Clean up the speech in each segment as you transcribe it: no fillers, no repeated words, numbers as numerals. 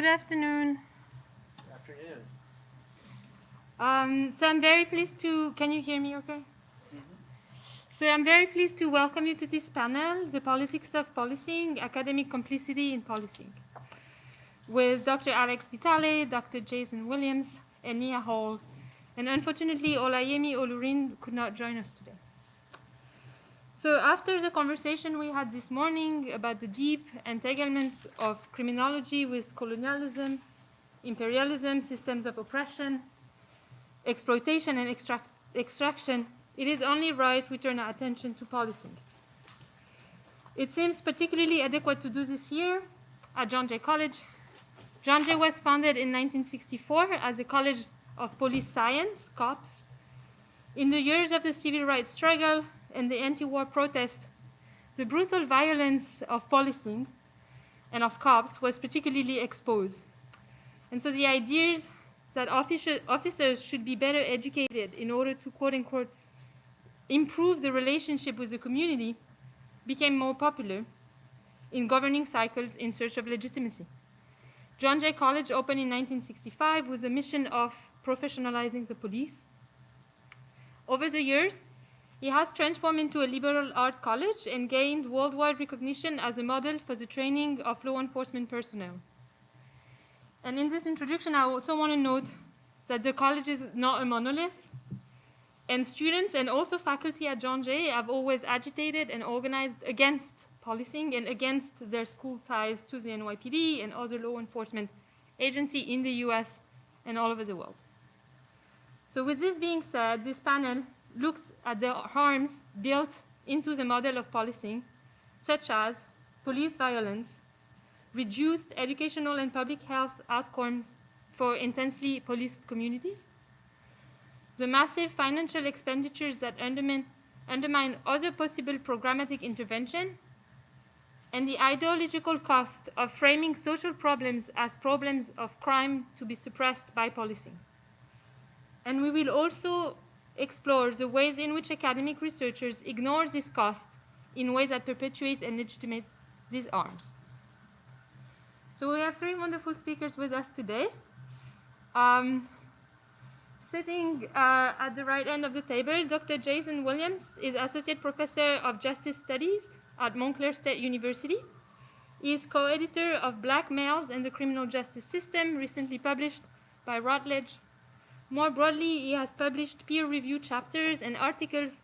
Good afternoon. Good afternoon. So I'm very pleased to, can you hear me okay? Mm-hmm. So I'm very pleased to welcome you to this panel, The Politics of Policing, Academic Complicity in Policing, with Dr. Alex Vitale, Dr. Jason Williams, and Nia Hall. And unfortunately, Olayemi Olurin could not join us today. So after the conversation we had this morning about the deep entanglements of criminology with colonialism, imperialism, systems of oppression, exploitation, and extraction, it is only right we turn our attention to policing. It seems particularly adequate to do this here at John Jay College. John Jay was founded in 1964 as a college of police science, COPS. In the years of the civil rights struggle and the anti-war protest, the brutal violence of policing and of cops was particularly exposed. And so the ideas that officers should be better educated in order to, quote-unquote, improve the relationship with the community became more popular in governing circles in search of legitimacy. John Jay College opened in 1965 with a mission of professionalizing the police. Over the years, it has transformed into a liberal art college and gained worldwide recognition as a model for the training of law enforcement personnel. And in this introduction, I also want to note that the college is not a monolith, and students and also faculty at John Jay have always agitated and organized against policing and against their school ties to the NYPD and other law enforcement agencies in the US and all over the world. So with this being said, this panel looks at the harms built into the model of policing, such as police violence, reduced educational and public health outcomes for intensely policed communities, the massive financial expenditures that undermine other possible programmatic intervention, and the ideological cost of framing social problems as problems of crime to be suppressed by policing. And we will also explore the ways in which academic researchers ignore this cost in ways that perpetuate and legitimate these harms. So we have three wonderful speakers with us today. Sitting at the right end of the table, Dr. Jason Williams is Associate Professor of Justice Studies at Montclair State University. He is co-editor of Black Males and the Criminal Justice System, recently published by Routledge. More broadly, he has published peer-reviewed chapters and articles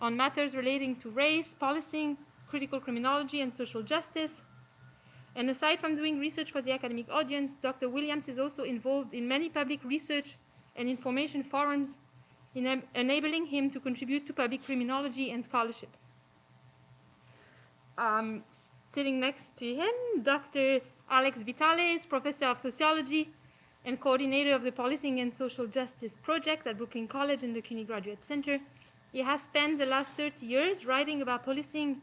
on matters relating to race, policing, critical criminology, and social justice. And aside from doing research for the academic audience, Dr. Williams is also involved in many public research and information forums, enabling him to contribute to public criminology and scholarship. Sitting next to him, Dr. Alex Vitale is Professor of Sociology and coordinator of the Policing and Social Justice Project at Brooklyn College and the CUNY Graduate Center. He has spent the last 30 years writing about policing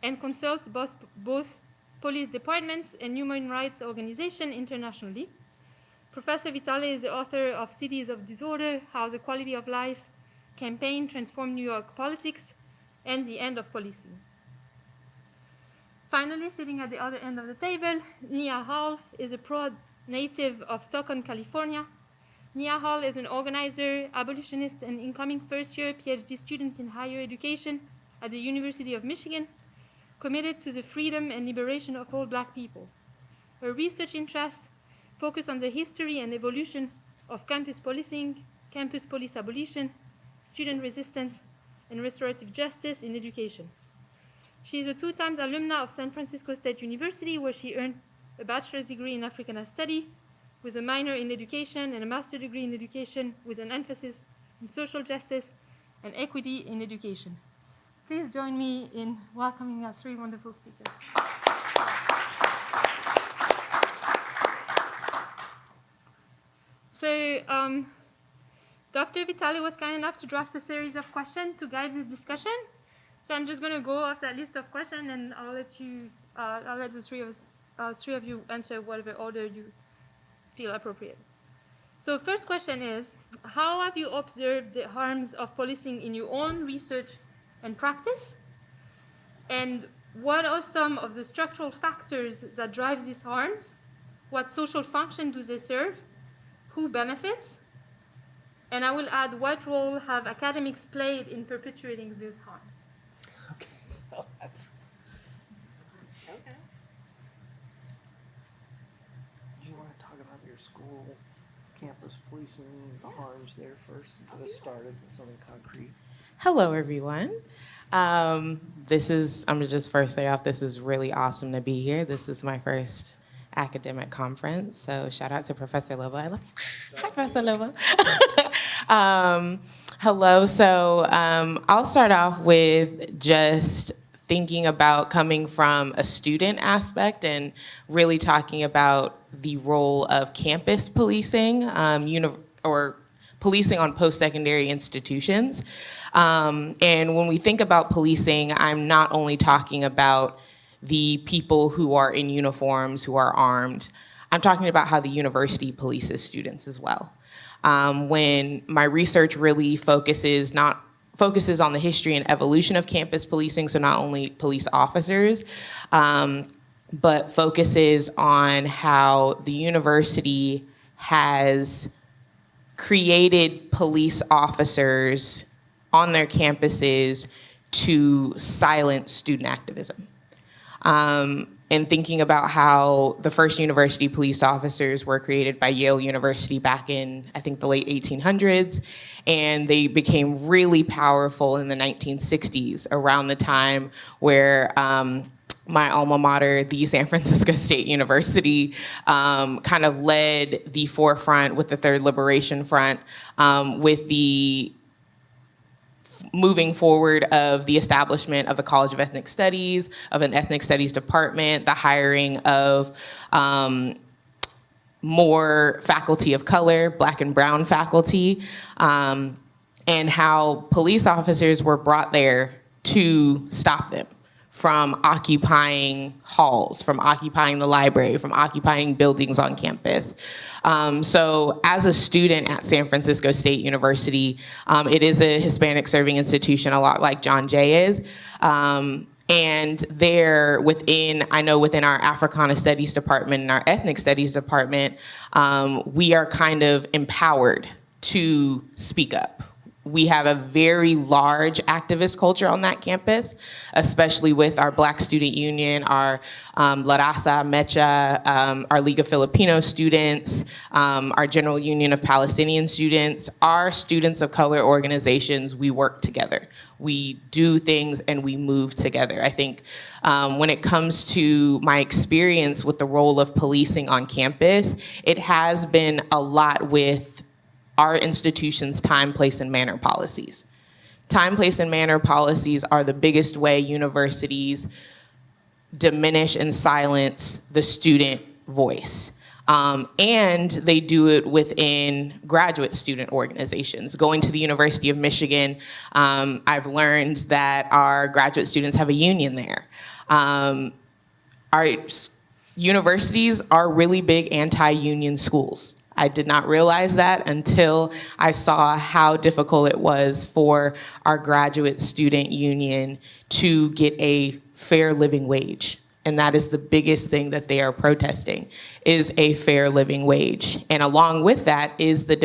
and consults both police departments and human rights organizations internationally. Professor Vitale is the author of Cities of Disorder, How the Quality of Life Campaign Transformed New York Politics, and The End of Policing. Finally, sitting at the other end of the table, Nia Hall is a proud native of Stockton, California. Nia Hall is an organizer, abolitionist, and incoming first-year PhD student in higher education at the University of Michigan, committed to the freedom and liberation of all Black people. Her research interests focus on the history and evolution of campus policing, campus police abolition, student resistance, and restorative justice in education. She is a 2-time alumna of San Francisco State University, where she earned a bachelor's degree in Africana Study with a minor in education and a master's degree in education with an emphasis in social justice and equity in education. Please join me in welcoming our three wonderful speakers. So, Dr. Vitale was kind enough to draft a series of questions to guide this discussion. So I'm just going to go off that list of questions, and I'll let the three of you answer whatever order you feel appropriate. So first question is, how have you observed the harms of policing in your own research and practice? And what are some of the structural factors that drive these harms? what social function do they serve, who benefits, and I will add what role have academics played in perpetuating these harms. Okay, well, that's. Okay. Do you want to talk about your school, campus policing, the harms there first? Get us started with something concrete. Hello, everyone. I'm gonna just first say off, this is really awesome to be here. This is my first academic conference, so shout out to Professor Lobo. I love you. Hi, Professor Lobo. Hello, so I'll start off with just thinking about coming from a student aspect and really talking about the role of campus policing, or policing on post-secondary institutions. And when we think about policing, I'm not only talking about the people who are in uniforms, who are armed. I'm talking about how the university polices students as well. When my research really focuses on the history and evolution of campus policing, so not only police officers, but focuses on how the university has created police officers on their campuses to silence student activism. And thinking about how the first university police officers were created by Yale University back in, I think, the late 1800s, and they became really powerful in the 1960s, around the time where my alma mater, the San Francisco State University, kind of led the forefront with the Third Liberation Front, with the moving forward of the establishment of the College of Ethnic Studies, of an Ethnic Studies department, the hiring of more faculty of color, Black and brown faculty, and how police officers were brought there to stop them from occupying halls, from occupying the library, from occupying buildings on campus. So as a student at San Francisco State University, it is a Hispanic serving institution, a lot like John Jay is. And there within our Africana Studies department and our Ethnic Studies department, we are kind of empowered to speak up. We have a very large activist culture on that campus, especially with our Black Student Union, our La Raza, Mecha, our League of Filipino students, our General Union of Palestinian students. Our students of color organizations, we work together. We do things and we move together. I think when it comes to my experience with the role of policing on campus, it has been a lot with our institution's time, place, and manner policies. Time, place, and manner policies are the biggest way universities diminish and silence the student voice. And they do it within graduate student organizations. Going to the University of Michigan, I've learned that our graduate students have a union there. Our universities are really big anti-union schools. I did not realize that until I saw how difficult it was for our graduate student union to get a fair living wage. And that is the biggest thing that they are protesting, is a fair living wage. And along with that is the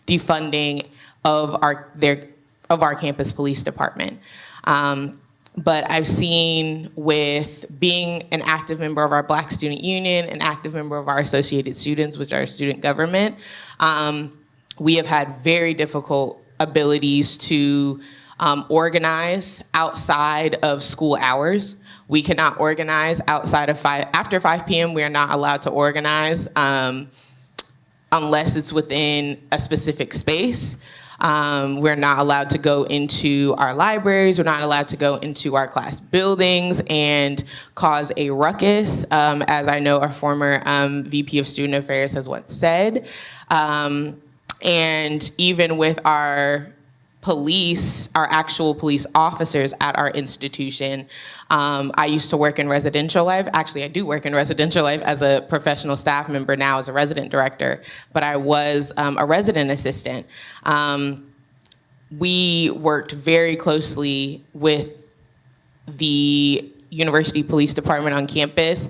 defunding of our campus police department. But I've seen, with being an active member of our Black Student Union, an active member of our Associated Students, which are student government, we have had very difficult abilities to organize outside of school hours. We cannot organize outside of after 5 p.m. We are not allowed to organize unless it's within a specific space. We're not allowed to go into our libraries. We're not allowed to go into our class buildings and cause a ruckus, as I know our former VP of Student Affairs has once said. And even with our police, our actual police officers at our institution, I used to work in residential life. Actually, I do work in residential life as a professional staff member now as a resident director, but I was a resident assistant. We worked very closely with the University Police Department on campus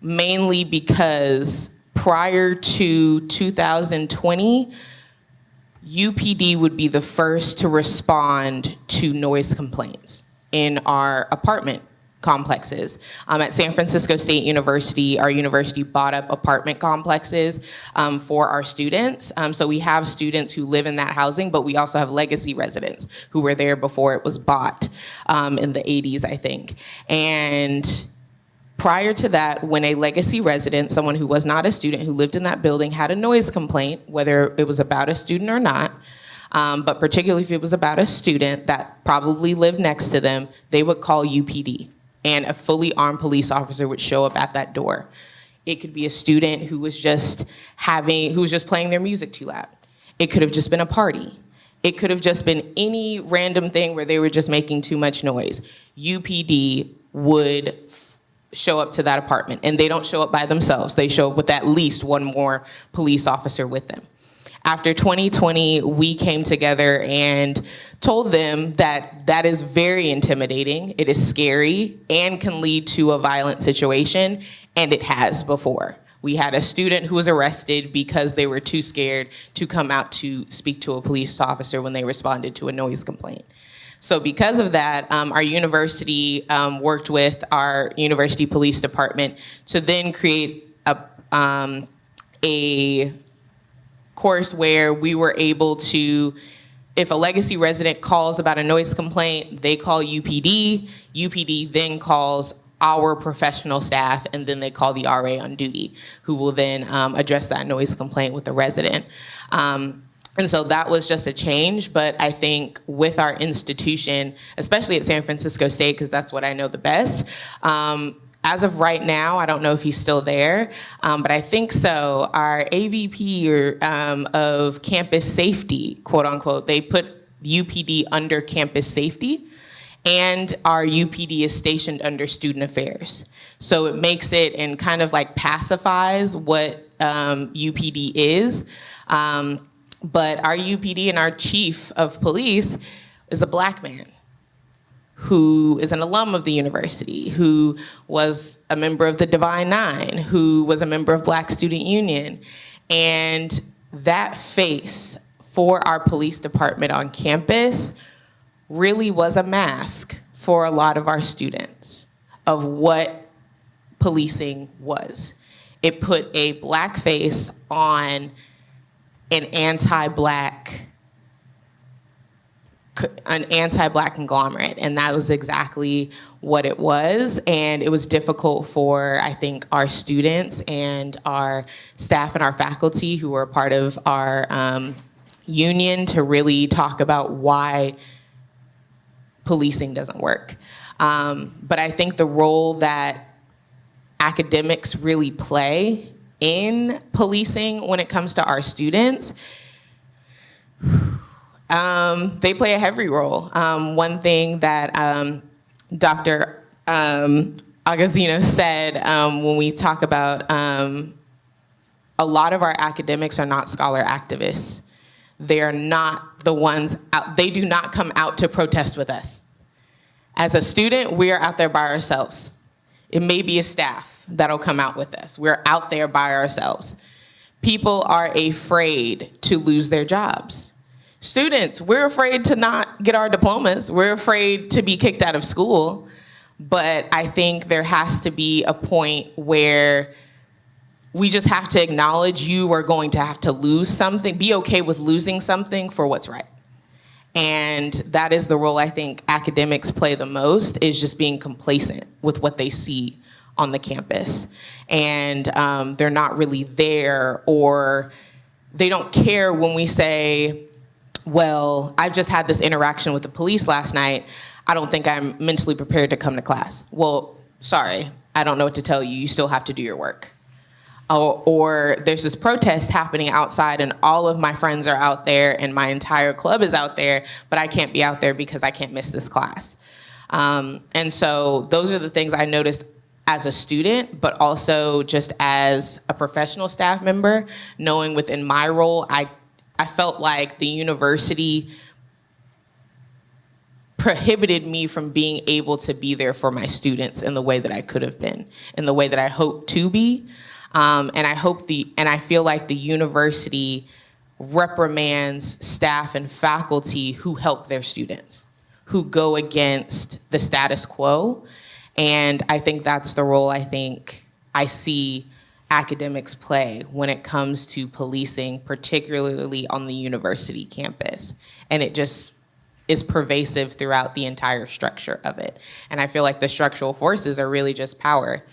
mainly because prior to 2020, UPD would be the first to respond to noise complaints in our apartment complexes. At San Francisco State University, our university bought up apartment complexes for our students. So we have students who live in that housing, but we also have legacy residents who were there before it was bought in the 80s, I think. And prior to that, when a legacy resident, someone who was not a student who lived in that building, had a noise complaint, whether it was about a student or not, but particularly if it was about a student that probably lived next to them, they would call UPD. And a fully armed police officer would show up at that door. It could be a student who was just playing their music too loud. It could have just been a party. It could have just been any random thing where they were just making too much noise. UPD would show up to that apartment, and they don't show up by themselves. They show up with at least one more police officer with them. After 2020, we came together and told them that that is very intimidating, it is scary, and can lead to a violent situation, and it has before. We had a student who was arrested because they were too scared to come out to speak to a police officer when they responded to a noise complaint. So because of that, our university worked with our university police department to then create a course where we were able to, if a legacy resident calls about a noise complaint, they call UPD. UPD then calls our professional staff, and then they call the RA on duty, who will then address that noise complaint with the resident. And so that was just a change, but I think with our institution, especially at San Francisco State, because that's what I know the best, as of right now, I don't know if he's still there, but I think so. Our AVP of campus safety, quote unquote, they put UPD under campus safety, and our UPD is stationed under student affairs. So it makes it and kind of like pacifies what UPD is. But our UPD and our chief of police is a Black man who is an alum of the university, who was a member of the Divine Nine, who was a member of Black Student Union. And that face for our police department on campus really was a mask for a lot of our students of what policing was. It put a Black face on an anti-Black conglomerate, and that was exactly what it was. And it was difficult for, I think, our students and our staff and our faculty who were part of our union to really talk about why policing doesn't work. But I think the role that academics really play in policing when it comes to our students, they play a heavy role. One thing that Dr. Agazino said when we talk about a lot of our academics are not scholar activists. They are not the ones out, they do not come out to protest with us. As a student, we are out there by ourselves. It may be a staff that'll come out with us. We're out there by ourselves. People are afraid to lose their jobs. Students, we're afraid to not get our diplomas. We're afraid to be kicked out of school. But I think there has to be a point where we just have to acknowledge you are going to have to lose something, be okay with losing something for what's right. And that is the role I think academics play the most, is just being complacent with what they see on the campus. And they're not really there, or they don't care when we say, well, I just had this interaction with the police last night. I don't think I'm mentally prepared to come to class. Well, sorry, I don't know what to tell you. You still have to do your work. Or there's this protest happening outside and all of my friends are out there and my entire club is out there, but I can't be out there because I can't miss this class. And so those are the things I noticed as a student, but also just as a professional staff member, knowing within my role, I felt like the university prohibited me from being able to be there for my students in the way that I could have been, in the way that I hope to be. And I feel like the university reprimands staff and faculty who help their students, who go against the status quo. And I think that's the role I see academics play when it comes to policing, particularly on the university campus. And it just is pervasive throughout the entire structure of it. And I feel like the structural forces are really just power.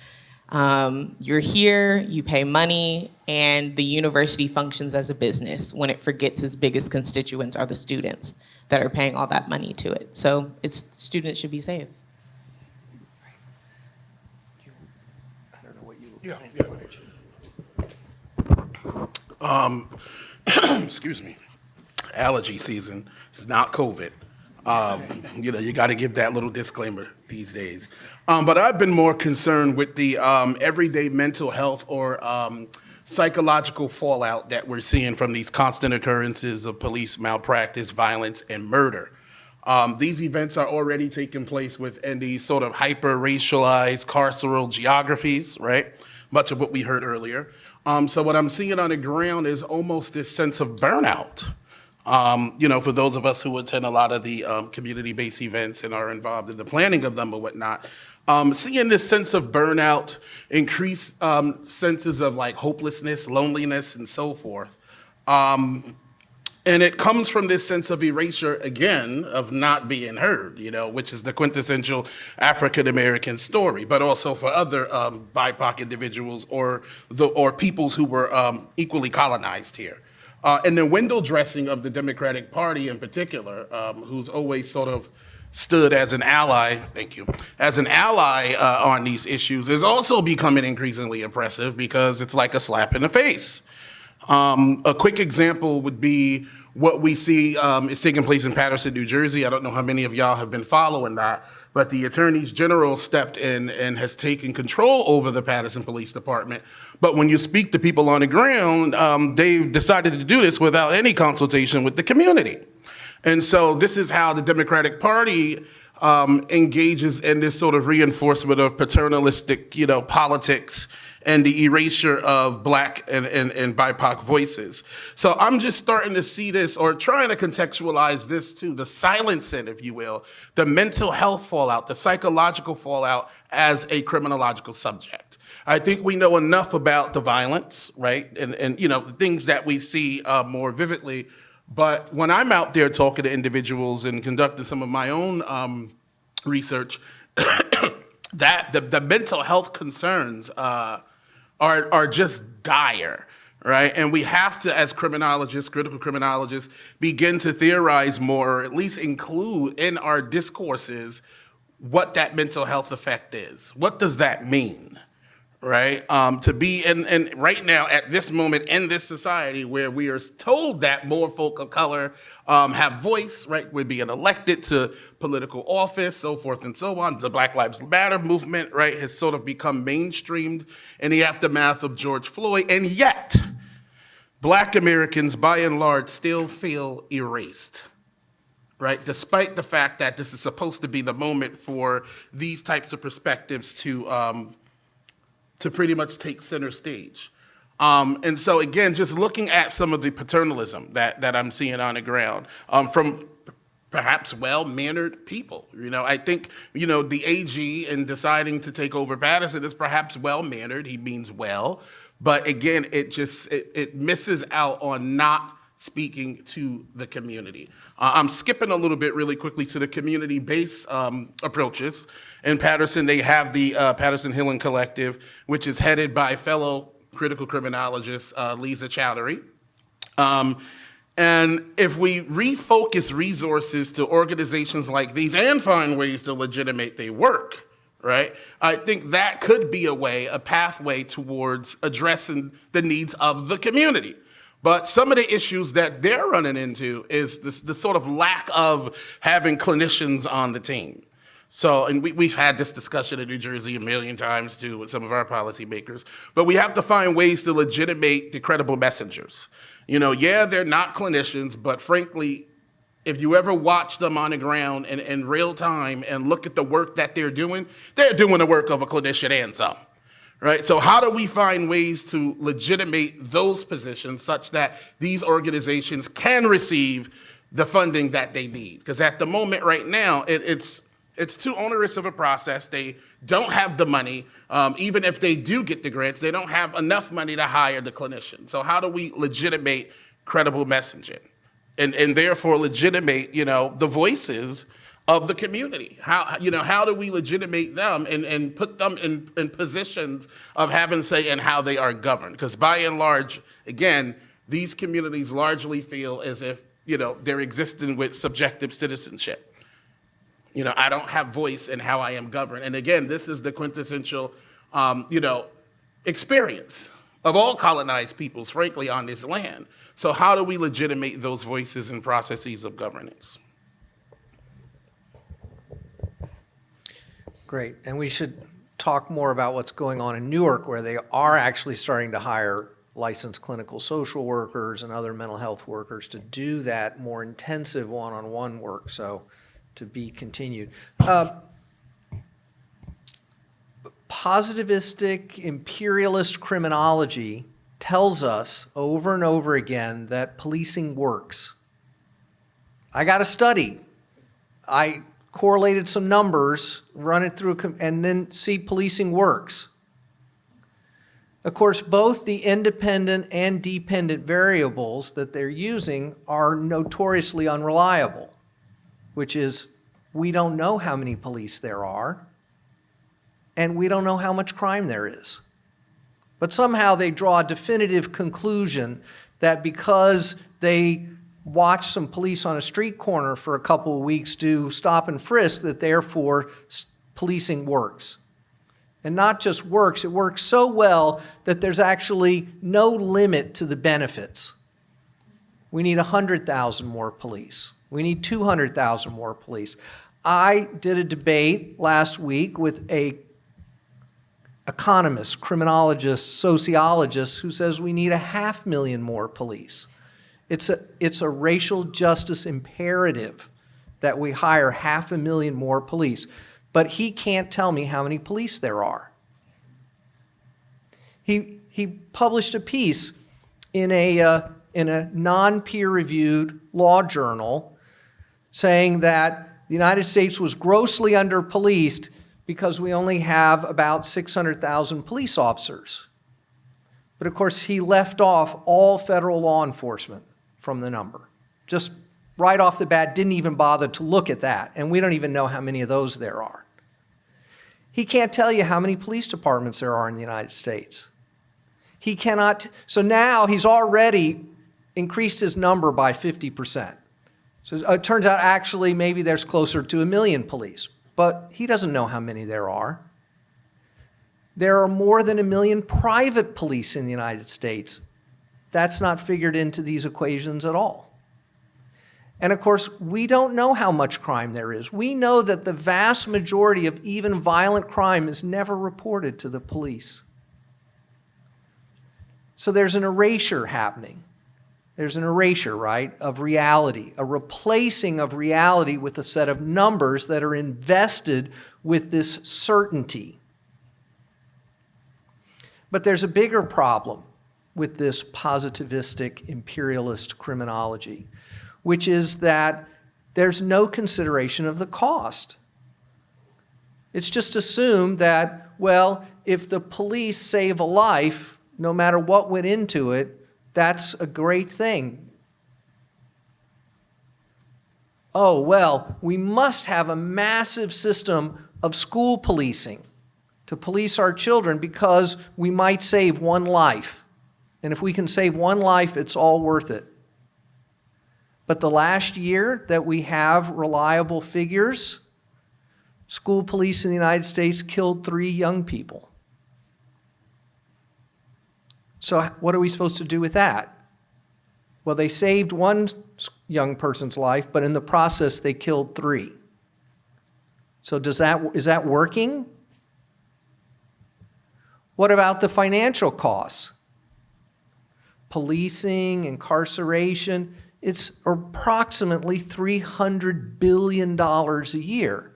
You're here, you pay money, and the university functions as a business when it forgets its biggest constituents are the students that are paying all that money to it. So students should be saved. I don't know what you. Yeah. Excuse me. Allergy season. It's not COVID. You got to give that little disclaimer these days. But I've been more concerned with the everyday mental health or psychological fallout that we're seeing from these constant occurrences of police malpractice, violence, and murder. These events are already taking place within these sort of hyper-racialized carceral geographies, right? Much of what we heard earlier. So what I'm seeing on the ground is almost this sense of burnout. For those of us who attend a lot of the community-based events and are involved in the planning of them or whatnot, seeing this sense of burnout, increased senses of like hopelessness, loneliness, and so forth. And it comes from this sense of erasure, again, of not being heard, which is the quintessential African-American story, but also for other BIPOC individuals or peoples who were equally colonized here. And the window dressing of the Democratic Party in particular, who's always sort of stood as an ally, on these issues, is also becoming increasingly oppressive because it's like a slap in the face. A quick example would be what we see is taking place in Paterson, New Jersey. I don't know how many of y'all have been following that, but the Attorney General stepped in and has taken control over the Paterson Police Department. But when you speak to people on the ground, they've decided to do this without any consultation with the community. And so this is how the Democratic Party engages in this sort of reinforcement of paternalistic, politics and the erasure of Black and BIPOC voices. So I'm just starting to see this, or trying to contextualize this too, the silencing, if you will, the mental health fallout, the psychological fallout as a criminological subject. I think we know enough about the violence, right? And the things that we see more vividly. But when I'm out there talking to individuals and conducting some of my own research, that the mental health concerns are just dire, right? And we have to, as criminologists, critical criminologists, begin to theorize more, or at least include in our discourses what that mental health effect is. What does that mean, right? To be in right now at this moment in this society where we are told that more folk of color have voice, right? We're being elected to political office, so forth and so on. The Black Lives Matter movement, right, has sort of become mainstreamed in the aftermath of George Floyd, and yet Black Americans, by and large, still feel erased, right? Despite the fact that this is supposed to be the moment for these types of perspectives to pretty much take center stage. And so again, just looking at some of the paternalism that I'm seeing on the ground from perhaps well-mannered people. I think, the AG in deciding to take over Paterson is perhaps well-mannered. He means well. But again, it misses out on not speaking to the community. I'm skipping a little bit really quickly to the community-based approaches. In Paterson, they have the Paterson Healing Collective, which is headed by fellow critical criminologist Lisa Chowdhury. And if we refocus resources to organizations like these and find ways to legitimate their work, right, I think that could be a pathway towards addressing the needs of the community. But some of the issues that they're running into is the sort of lack of having clinicians on the team. So, and we've had this discussion in New Jersey a million times too with some of our policymakers, but we have to find ways to legitimate the credible messengers. They're not clinicians, but frankly, if you ever watch them on the ground in real time and look at the work that they're doing the work of a clinician and some. Right? So how do we find ways to legitimate those positions such that these organizations can receive the funding that they need? Because at the moment right now, it's too onerous of a process. They don't have the money. Even if they do get the grants, they don't have enough money to hire the clinician. So how do we legitimate credible messaging and therefore legitimate, the voices of the community? How do we legitimate them and put them in positions of having say in how they are governed? Because by and large, again, these communities largely feel as if, they're existing with subjective citizenship. I don't have voice in how I am governed. And again, this is the quintessential, experience of all colonized peoples, frankly, on this land. So how do we legitimate those voices and processes of governance? Great, and we should talk more about what's going on in Newark, where they are actually starting to hire licensed clinical social workers and other mental health workers to do that more intensive one-on-one work, so to be continued. Positivistic imperialist criminology tells us over and over again that policing works. I got a study. I correlated some numbers, run it through, and then see policing works. Of course, both the independent and dependent variables that they're using are notoriously unreliable, which is we don't know how many police there are, and we don't know how much crime there is. But somehow they draw a definitive conclusion that because they watch some police on a street corner for a couple of weeks do stop and frisk, that therefore policing works. And not just works, it works so well that there's actually no limit to the benefits. We need 100,000 more police. We need 200,000 more police. I did a debate last week with a economist, criminologist, sociologist who says we need 500,000 more police. It's a racial justice imperative that we hire 500,000 more police. But he can't tell me how many police there are. He published a piece in a non-peer-reviewed law journal saying that the United States was grossly under-policed because we only have about 600,000 police officers. But of course, he left off all federal law enforcement from the number. Just right off the bat, didn't even bother to look at that, and we don't even know how many of those there are. He can't tell you how many police departments there are in the United States. He cannot, so now he's already increased his number by 50%. So it turns out actually maybe there's closer to 1 million police, but he doesn't know how many there are. There are more than 1 million private police in the United States. That's not figured into these equations at all. And of course, we don't know how much crime there is. We know that the vast majority of even violent crime is never reported to the police. So there's an erasure happening. There's an erasure, right, of reality, a replacing of reality with a set of numbers that are invested with this certainty. But there's a bigger problem with this positivistic imperialist criminology, which is that there's no consideration of the cost. It's just assumed that, well, if the police save a life, no matter what went into it, that's a great thing. Oh, well, we must have a massive system of school policing to police our children because we might save one life. And if we can save one life, it's all worth it. But the last year that we have reliable figures, school police in the United States killed 3 young people. So what are we supposed to do with that? Well, they saved one young person's life, but in the process, they killed 3. So is that working? What about the financial costs? Policing, incarceration, It's approximately $300 billion a year.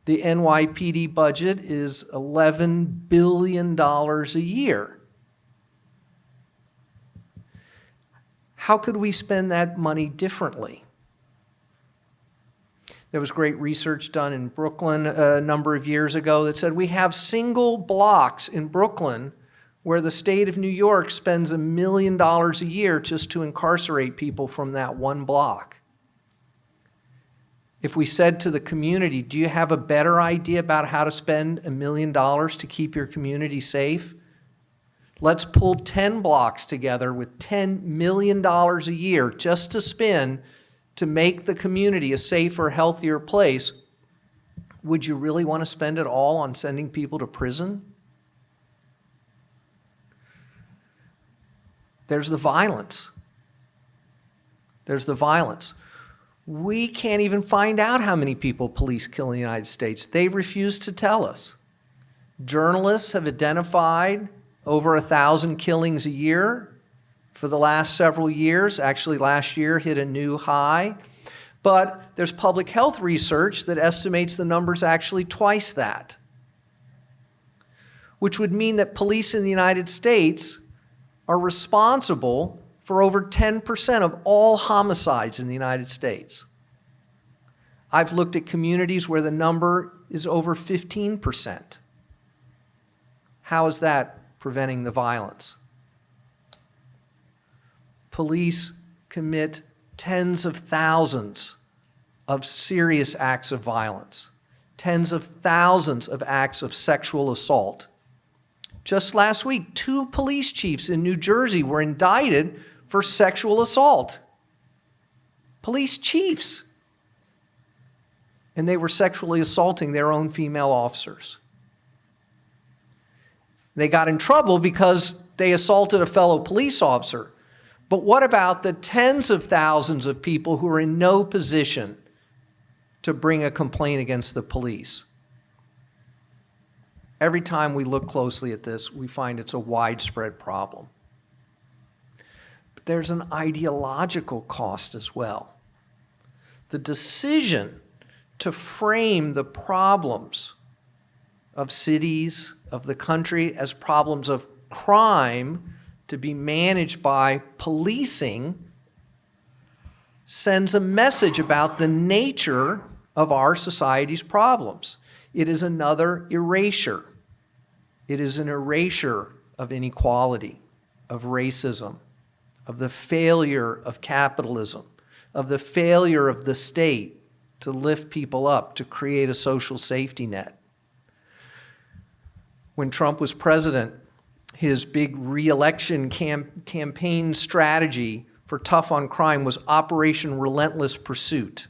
The NYPD budget is $11 billion a year. How could we spend that money differently? There was great research done in Brooklyn a number of years ago that said we have single blocks in Brooklyn where the state of New York spends $1 million a year just to incarcerate people from that one block. If we said to the community, do you have a better idea about how to spend $1 million to keep your community safe? Let's pull 10 blocks together with $10 million a year just to spend to make the community a safer, healthier place. Would you really want to spend it all on sending people to prison? There's the violence. There's the violence. We can't even find out how many people police kill in the United States. They refuse to tell us. Journalists have identified over 1,000 killings a year for the last several years. Actually, last year hit a new high. But there's public health research that estimates the number's actually twice that, which would mean that police in the United States are responsible for over 10% of all homicides in the United States. I've looked at communities where the number is over 15%. How is that preventing the violence? Police commit tens of thousands of serious acts of violence, tens of thousands of acts of sexual assault. Just last week, 2 police chiefs in New Jersey were indicted for sexual assault. Police chiefs. And they were sexually assaulting their own female officers. They got in trouble because they assaulted a fellow police officer. But what about the tens of thousands of people who are in no position to bring a complaint against the police? Every time we look closely at this, we find it's a widespread problem. But there's an ideological cost as well. The decision to frame the problems of cities, of the country, as problems of crime to be managed by policing sends a message about the nature of our society's problems. It is another erasure. It is an erasure of inequality, of racism, of the failure of capitalism, of the failure of the state to lift people up, to create a social safety net. When Trump was president, his big re-election campaign strategy for tough on crime was Operation Relentless Pursuit.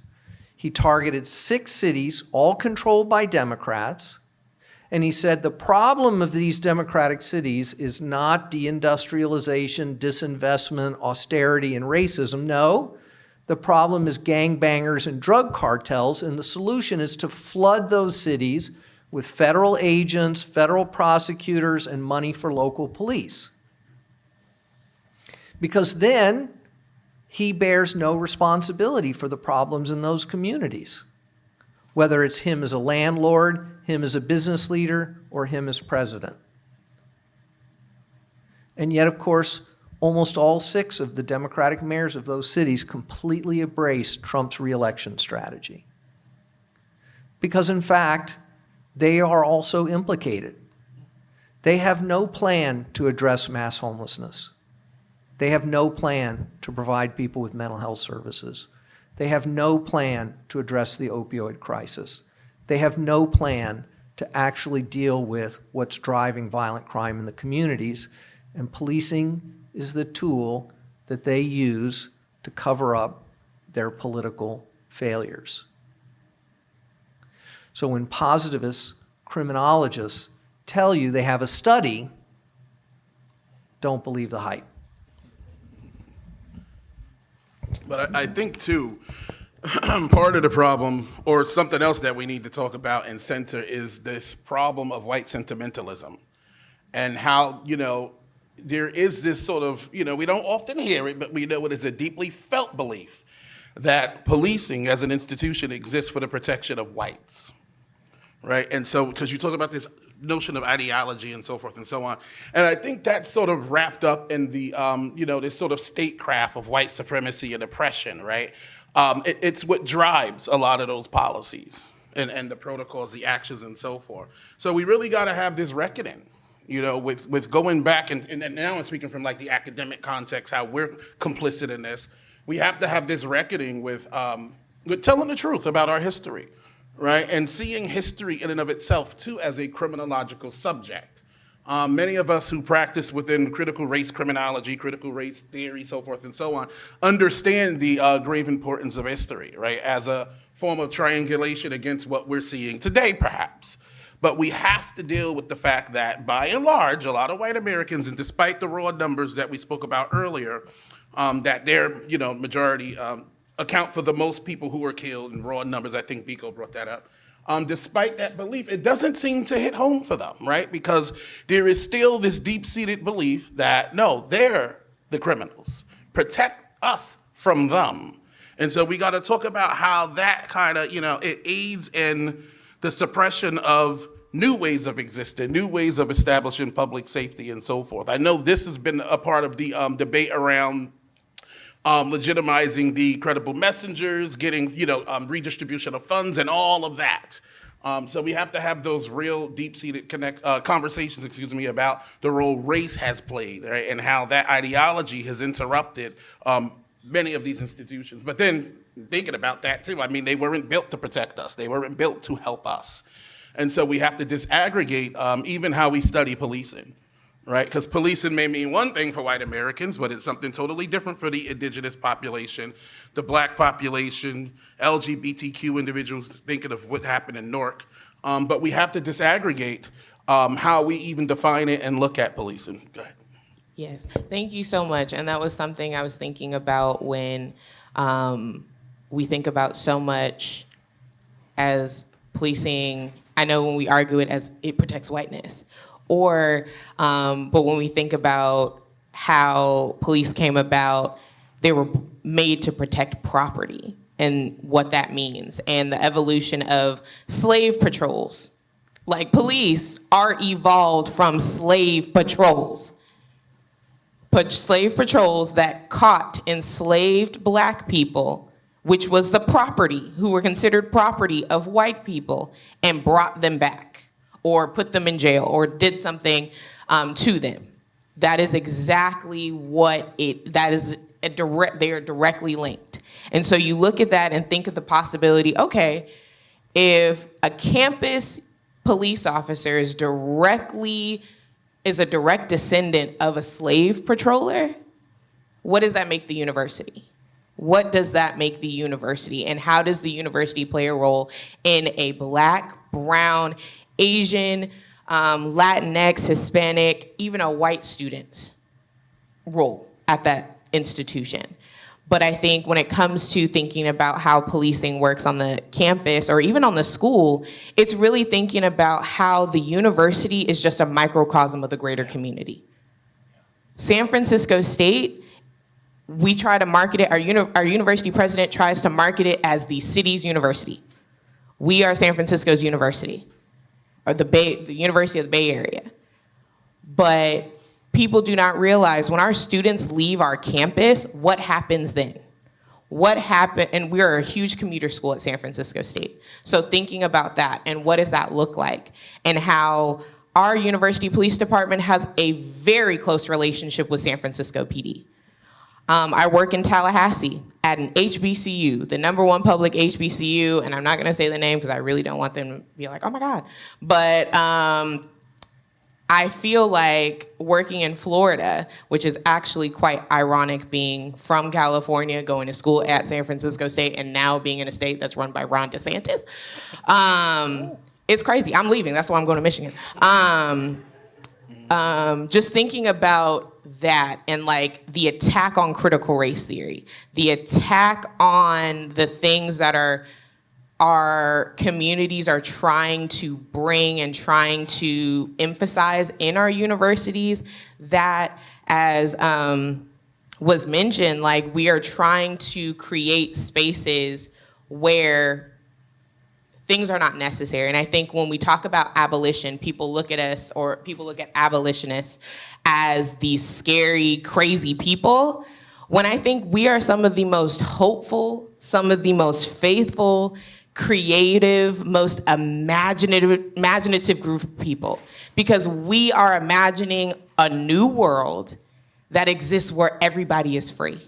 He targeted 6 cities, all controlled by Democrats, and he said the problem of these Democratic cities is not deindustrialization, disinvestment, austerity, and racism. No, the problem is gangbangers and drug cartels, and the solution is to flood those cities with federal agents, federal prosecutors, and money for local police. Because then he bears no responsibility for the problems in those communities, whether it's him as a landlord, him as a business leader, or him as president. And yet, of course, almost all 6 of the Democratic mayors of those cities completely embraced Trump's re-election strategy. Because in fact, they are also implicated. They have no plan to address mass homelessness. They have no plan to provide people with mental health services. They have no plan to address the opioid crisis. They have no plan to actually deal with what's driving violent crime in the communities. And policing is the tool that they use to cover up their political failures. So when positivists, criminologists tell you they have a study, don't believe the hype. But I think, too, part of the problem, or something else that we need to talk about and center, is this problem of white sentimentalism and how, there is this sort of, we don't often hear it, but we know it is a deeply felt belief that policing as an institution exists for the protection of whites, right? And so, because you talk about this notion of ideology and so forth and so on, and I think that's sort of wrapped up in the, this sort of statecraft of white supremacy and oppression, right? It's what drives a lot of those policies and the protocols, the actions, and so forth. So we really got to have this reckoning, with going back, and now I'm speaking from like the academic context, how we're complicit in this. We have to have this reckoning with telling the truth about our history, right? And seeing history in and of itself, too, as a criminological subject. Many of us who practice within critical race criminology, critical race theory, so forth and so on, understand the grave importance of history, right, as a form of triangulation against what we're seeing today, perhaps. But we have to deal with the fact that, by and large, a lot of white Americans, and despite the raw numbers that we spoke about earlier, that their majority account for the most people who were killed in raw numbers. I think Biko brought that up. Despite that belief, it doesn't seem to hit home for them, right? Because there is still this deep-seated belief that, no, they're the criminals. Protect us from them. And so we got to talk about how that kind of, it aids in the suppression of new ways of existing, new ways of establishing public safety and so forth. I know this has been a part of the debate around legitimizing the credible messengers, getting, redistribution of funds and all of that. So we have to have those real deep-seated conversations, about the role race has played, right, and how that ideology has interrupted many of these institutions. But then thinking about that too, they weren't built to protect us. They weren't built to help us. And so we have to disaggregate even how we study policing. Right, because policing may mean one thing for white Americans, but it's something totally different for the indigenous population, the black population, LGBTQ individuals, thinking of what happened in Newark. But we have to disaggregate how we even define it and look at policing. Go ahead. Yes, thank you so much. And that was something I was thinking about when we think about so much as policing. I know when we argue it as it protects whiteness. But when we think about how police came about, they were made to protect property and what that means, and the evolution of slave patrols. Like, police are evolved from slave patrols. Slave patrols that caught enslaved black people, which was the property, who were considered property of white people, and brought them back, or put them in jail, or did something to them. That is exactly they are directly linked. And so you look at that and think of the possibility, okay, if a campus police officer is a direct descendant of a slave patroller, what does that make the university? What does that make the university? And how does the university play a role in a black, brown, Asian, Latinx, Hispanic, even a white student's role at that institution? But I think when it comes to thinking about how policing works on the campus or even on the school, it's really thinking about how the university is just a microcosm of the greater community. San Francisco State, we try to market it, our university president tries to market it as the city's university. We are San Francisco's university, or the University of the Bay Area. But people do not realize when our students leave our campus, what happens then? And we are a huge commuter school at San Francisco State. So thinking about that and what does that look like, and how our university police department has a very close relationship with San Francisco PD. I work in Tallahassee at an HBCU, the #1 public HBCU, and I'm not gonna say the name because I really don't want them to be like, oh my God. But I feel like working in Florida, which is actually quite ironic, being from California, going to school at San Francisco State, and now being in a state that's run by Ron DeSantis. It's crazy. I'm leaving. That's why I'm going to Michigan. Just thinking about that and like the attack on critical race theory, the attack on the things that are our communities are trying to bring and trying to emphasize in our universities, that, as was mentioned, like, we are trying to create spaces where things are not necessary. And I think when we talk about abolition, people look at us, or people look at abolitionists as these scary, crazy people, when I think we are some of the most hopeful, some of the most faithful, creative, most imaginative group of people, because we are imagining a new world that exists where everybody is free.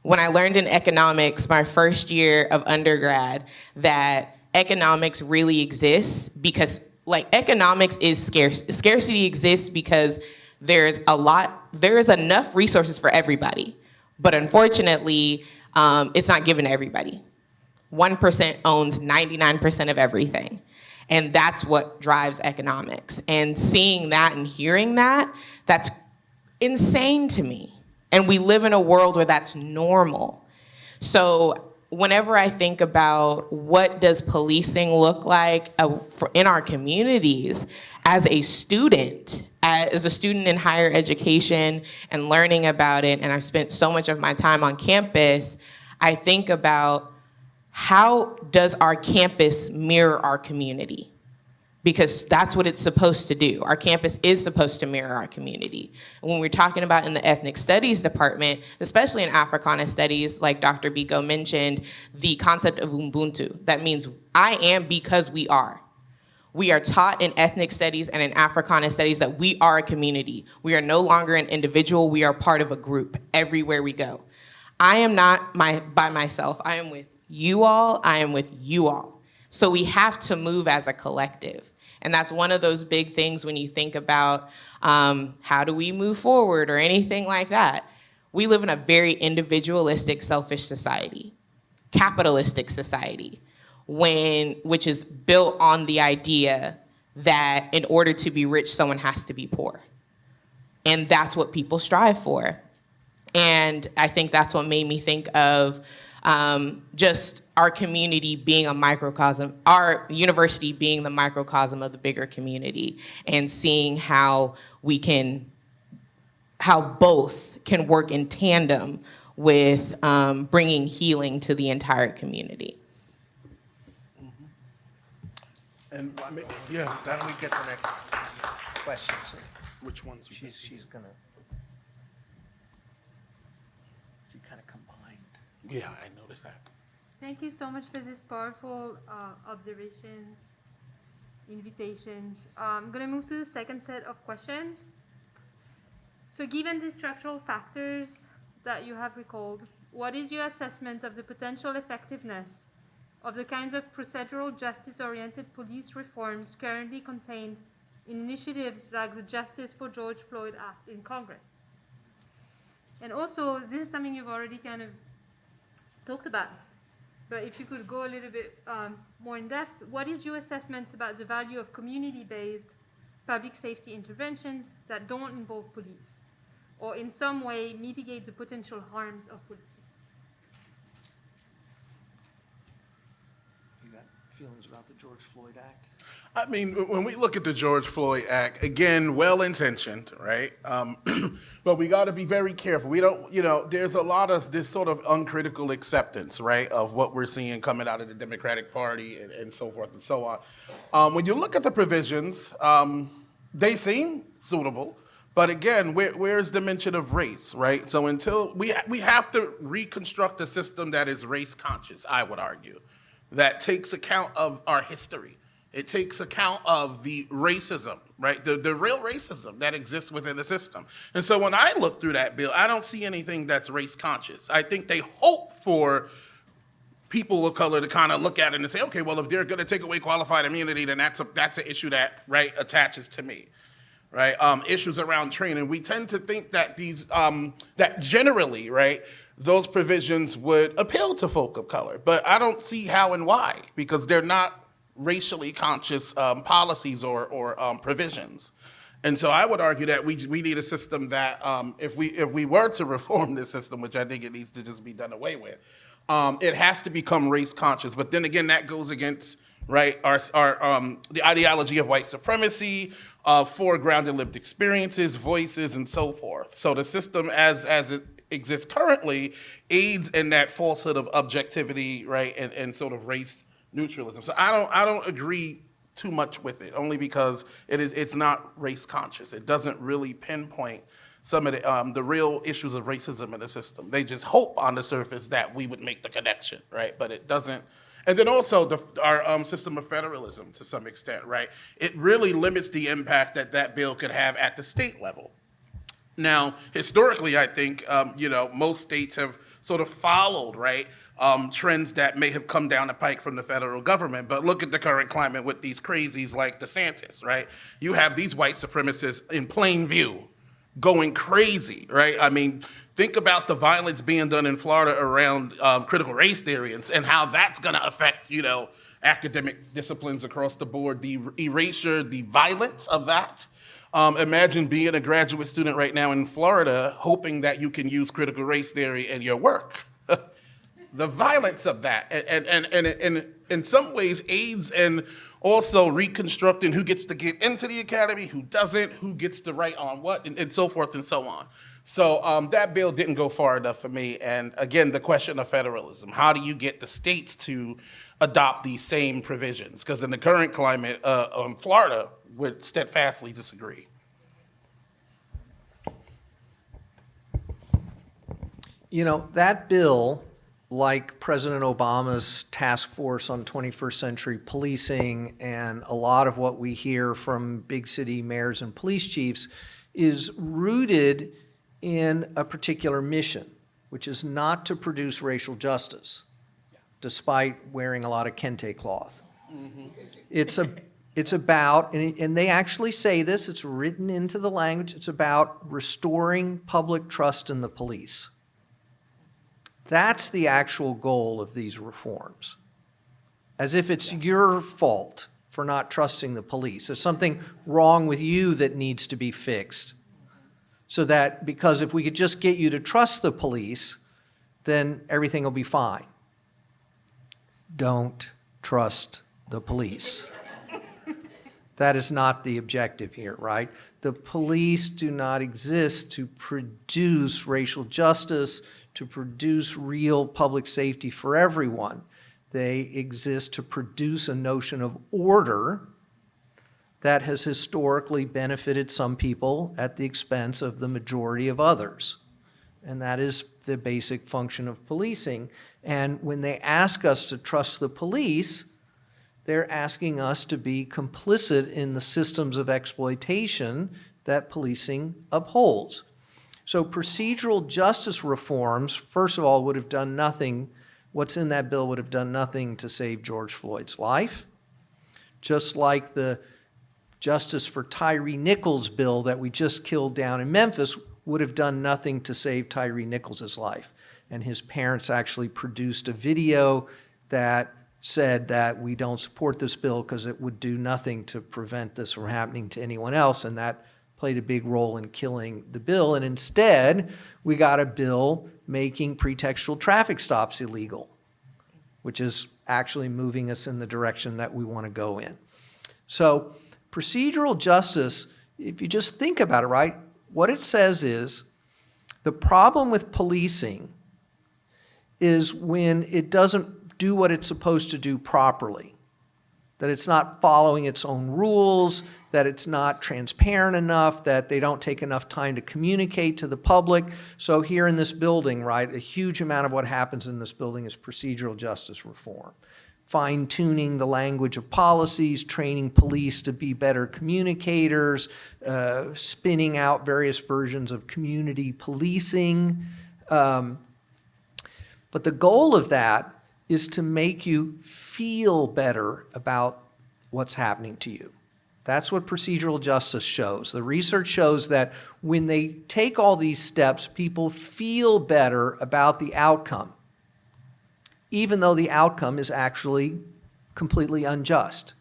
When I learned in economics, my first year of undergrad, that economics really exists because, like, economics is scarce. Scarcity exists because there is enough resources for everybody, but unfortunately, it's not given to everybody. 1% owns 99% of everything. And that's what drives economics. And seeing that and hearing that, that's insane to me. And we live in a world where that's normal. So whenever I think about what does policing look like in our communities, as a student in higher education and learning about it, and I've spent so much of my time on campus, I think about, how does our campus mirror our community? Because that's what it's supposed to do. Our campus is supposed to mirror our community. And when we're talking about in the ethnic studies department, especially in Africana studies, like Dr. Biko mentioned, the concept of Ubuntu. That means I am because we are. We are taught in ethnic studies and in Africana studies that we are a community. We are no longer an individual, we are part of a group everywhere we go. I am not by myself, I am with you all, I am with you all. So we have to move as a collective. And that's one of those big things when you think about how do we move forward or anything like that. We live in a very individualistic, selfish society, capitalistic society, which is built on the idea that in order to be rich, someone has to be poor. And that's what people strive for. And I think that's what made me think of just our community being a microcosm, our university being the microcosm of the bigger community, and seeing how both can work in tandem with bringing healing to the entire community. And Why don't we get the next question? which ones? She's gonna. She kind of combined. Yeah, I noticed that. Thank you so much for these powerful observations, invitations. I'm going to move to the second set of questions. So given the structural factors that you have recalled, what is your assessment of the potential effectiveness of the kinds of procedural justice-oriented police reforms currently contained in initiatives like the Justice for George Floyd Act in Congress? And also, this is something you've already kind of talked about, but if you could go a little bit more in depth, what is your assessment about the value of community-based public safety interventions that don't involve police, or in some way mitigate the potential harms of policing? You got feelings about the George Floyd Act? I mean, when we look at the George Floyd Act, again, well-intentioned, right? But we got to be very careful. We don't, there's a lot of this sort of uncritical acceptance, right, of what we're seeing coming out of the Democratic Party and so forth and so on. When you look at the provisions, they seem suitable. But again, where's the mention of race, right? So until we have to reconstruct a system that is race conscious, I would argue, that takes account of our history. It takes account of the racism, right? The real racism that exists within the system. And so when I look through that bill, I don't see anything that's race conscious. I think they hope for people of color to kind of look at it and say, okay, well, if they're going to take away qualified immunity, then that's an issue that, right, attaches to me, right? Issues around training. We tend to think that that generally, right, those provisions would appeal to folk of color, but I don't see how and why, because they're not racially conscious policies or provisions. And so I would argue that we need a system that if we were to reform this system, which I think it needs to just be done away with, it has to become race conscious. But then again, that goes against, right, our the ideology of white supremacy, foregrounded lived experiences, voices, and so forth. So the system as it exists currently aids in that falsehood of objectivity, right, and sort of race neutralism. So I don't agree too much with it, only because it's not race conscious. It doesn't really pinpoint some of the real issues of racism in the system. They just hope on the surface that we would make the connection, right? But it doesn't. And then also our system of federalism, to some extent, right? It really limits the impact that bill could have at the state level. Now, historically, I think most states have sort of followed, right, trends that may have come down the pike from the federal government. But look at the current climate with these crazies like DeSantis, right? You have these white supremacists in plain view going crazy, right? I mean, think about the violence being done in Florida around critical race theory and how that's going to affect, academic disciplines across the board, the erasure, the violence of that. Imagine being a graduate student right now in Florida, hoping that you can use critical race theory in your work. The violence of that, and in some ways aids in also reconstructing who gets to get into the academy, who doesn't, who gets to write on what, and so forth and so on. So that bill didn't go far enough for me. And again, the question of federalism: how do you get the states to adopt these same provisions? Because in the current climate, Florida would steadfastly disagree. That bill, like President Obama's task force on 21st century policing and a lot of what we hear from big city mayors and police chiefs, is rooted in a particular mission, which is not to produce racial justice, despite wearing a lot of kente cloth. Mm-hmm. It's about, and they actually say this, it's written into the language, it's about restoring public trust in the police. That's the actual goal of these reforms. As if it's your fault for not trusting the police. There's something wrong with you that needs to be fixed. So that, because if we could just get you to trust the police, then everything will be fine. Don't trust the police. That is not the objective here, right? The police do not exist to produce racial justice, to produce real public safety for everyone. They exist to produce a notion of order that has historically benefited some people at the expense of the majority of others. And that is the basic function of policing. And when they ask us to trust the police, they're asking us to be complicit in the systems of exploitation that policing upholds. So procedural justice reforms, first of all, would have done nothing. What's in that bill would have done nothing to save George Floyd's life. Just like the Justice for Tyre Nichols bill that we just killed down in Memphis would have done nothing to save Tyre Nichols' life. And his parents actually produced a video that said that we don't support this bill because it would do nothing to prevent this from happening to anyone else, and that played a big role in killing the bill. And instead, we got a bill making pretextual traffic stops illegal, which is actually moving us in the direction that we want to go in. So procedural justice, if you just think about it, right, what it says is the problem with policing is when it doesn't do what it's supposed to do properly, that it's not following its own rules, that it's not transparent enough, that they don't take enough time to communicate to the public. So here in this building, right, a huge amount of what happens in this building is procedural justice reform. Fine-tuning the language of policies, training police to be better communicators, spinning out various versions of community policing. But the goal of that is to make you feel better about what's happening to you. That's what procedural justice shows. The research shows that when they take all these steps, people feel better about the outcome, even though the outcome is actually completely unjust.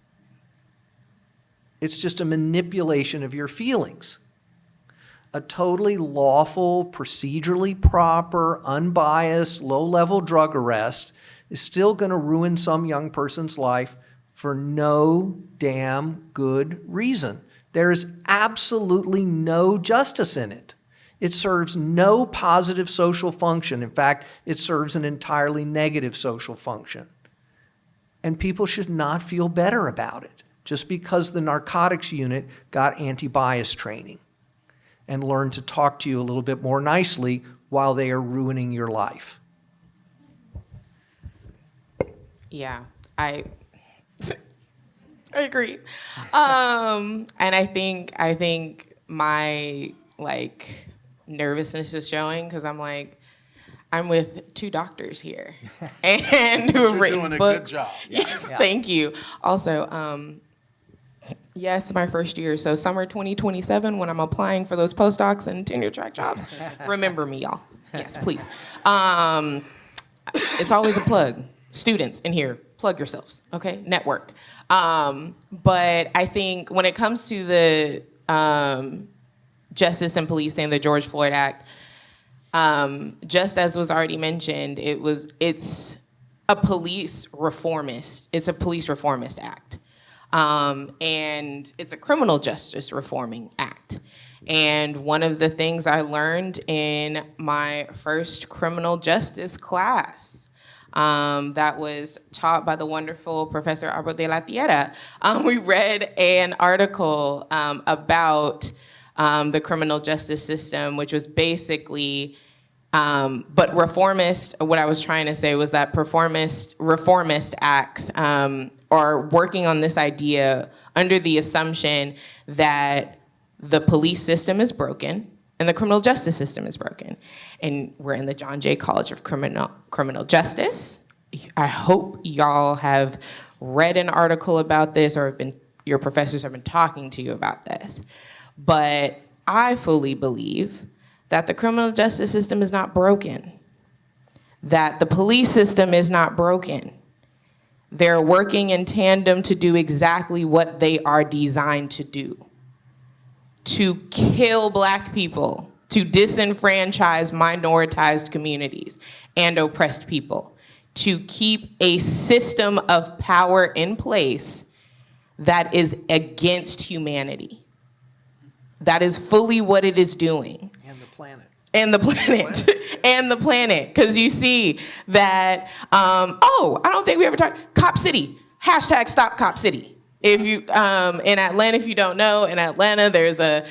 It's just a manipulation of your feelings. a totally lawful, procedurally proper, unbiased, low-level drug arrest is still going to ruin some young person's life for no damn good reason. There is absolutely no justice in it. It serves no positive social function. In fact, it serves an entirely negative social function. And people should not feel better about it just because the narcotics unit got anti-bias training and learned to talk to you a little bit more nicely while they are ruining your life. Yeah, I agree. And I think my nervousness is showing because I'm with two doctors here and who have You're written doing a books. good job. Yes, thank you. Also, yes, my first year. So summer 2027, when I'm applying for those postdocs and tenure track jobs, remember me, y'all. Yes, please. It's always a plug. Students in here, plug yourselves, okay? Network. But I think when it comes to the justice and policing, the George Floyd Act, just as was already mentioned, it's a police reformist act. And it's a criminal justice reforming act. And one of the things I learned in my first criminal justice class that was taught by the wonderful Professor Arbor de la Tierra, we read an article about the criminal justice system, which was basically, but reformist, what I was trying to say was that reformist acts are working on this idea under the assumption that the police system is broken and the criminal justice system is broken. And we're in the John Jay College of Criminal Justice. I hope y'all have read an article about this or your professors have been talking to you about this. But I fully believe that the criminal justice system is not broken, that the police system is not broken. They're working in tandem to do exactly what they are designed to do. To kill Black people, to disenfranchise minoritized communities and oppressed people, to keep a system of power in place that is against humanity. That is fully what it is doing. And the planet. And the planet. And the planet. Because you see that, I don't think we ever talked, Cop City. Hashtag Stop Cop City. If you, in Atlanta, if you don't know, in Atlanta, there's a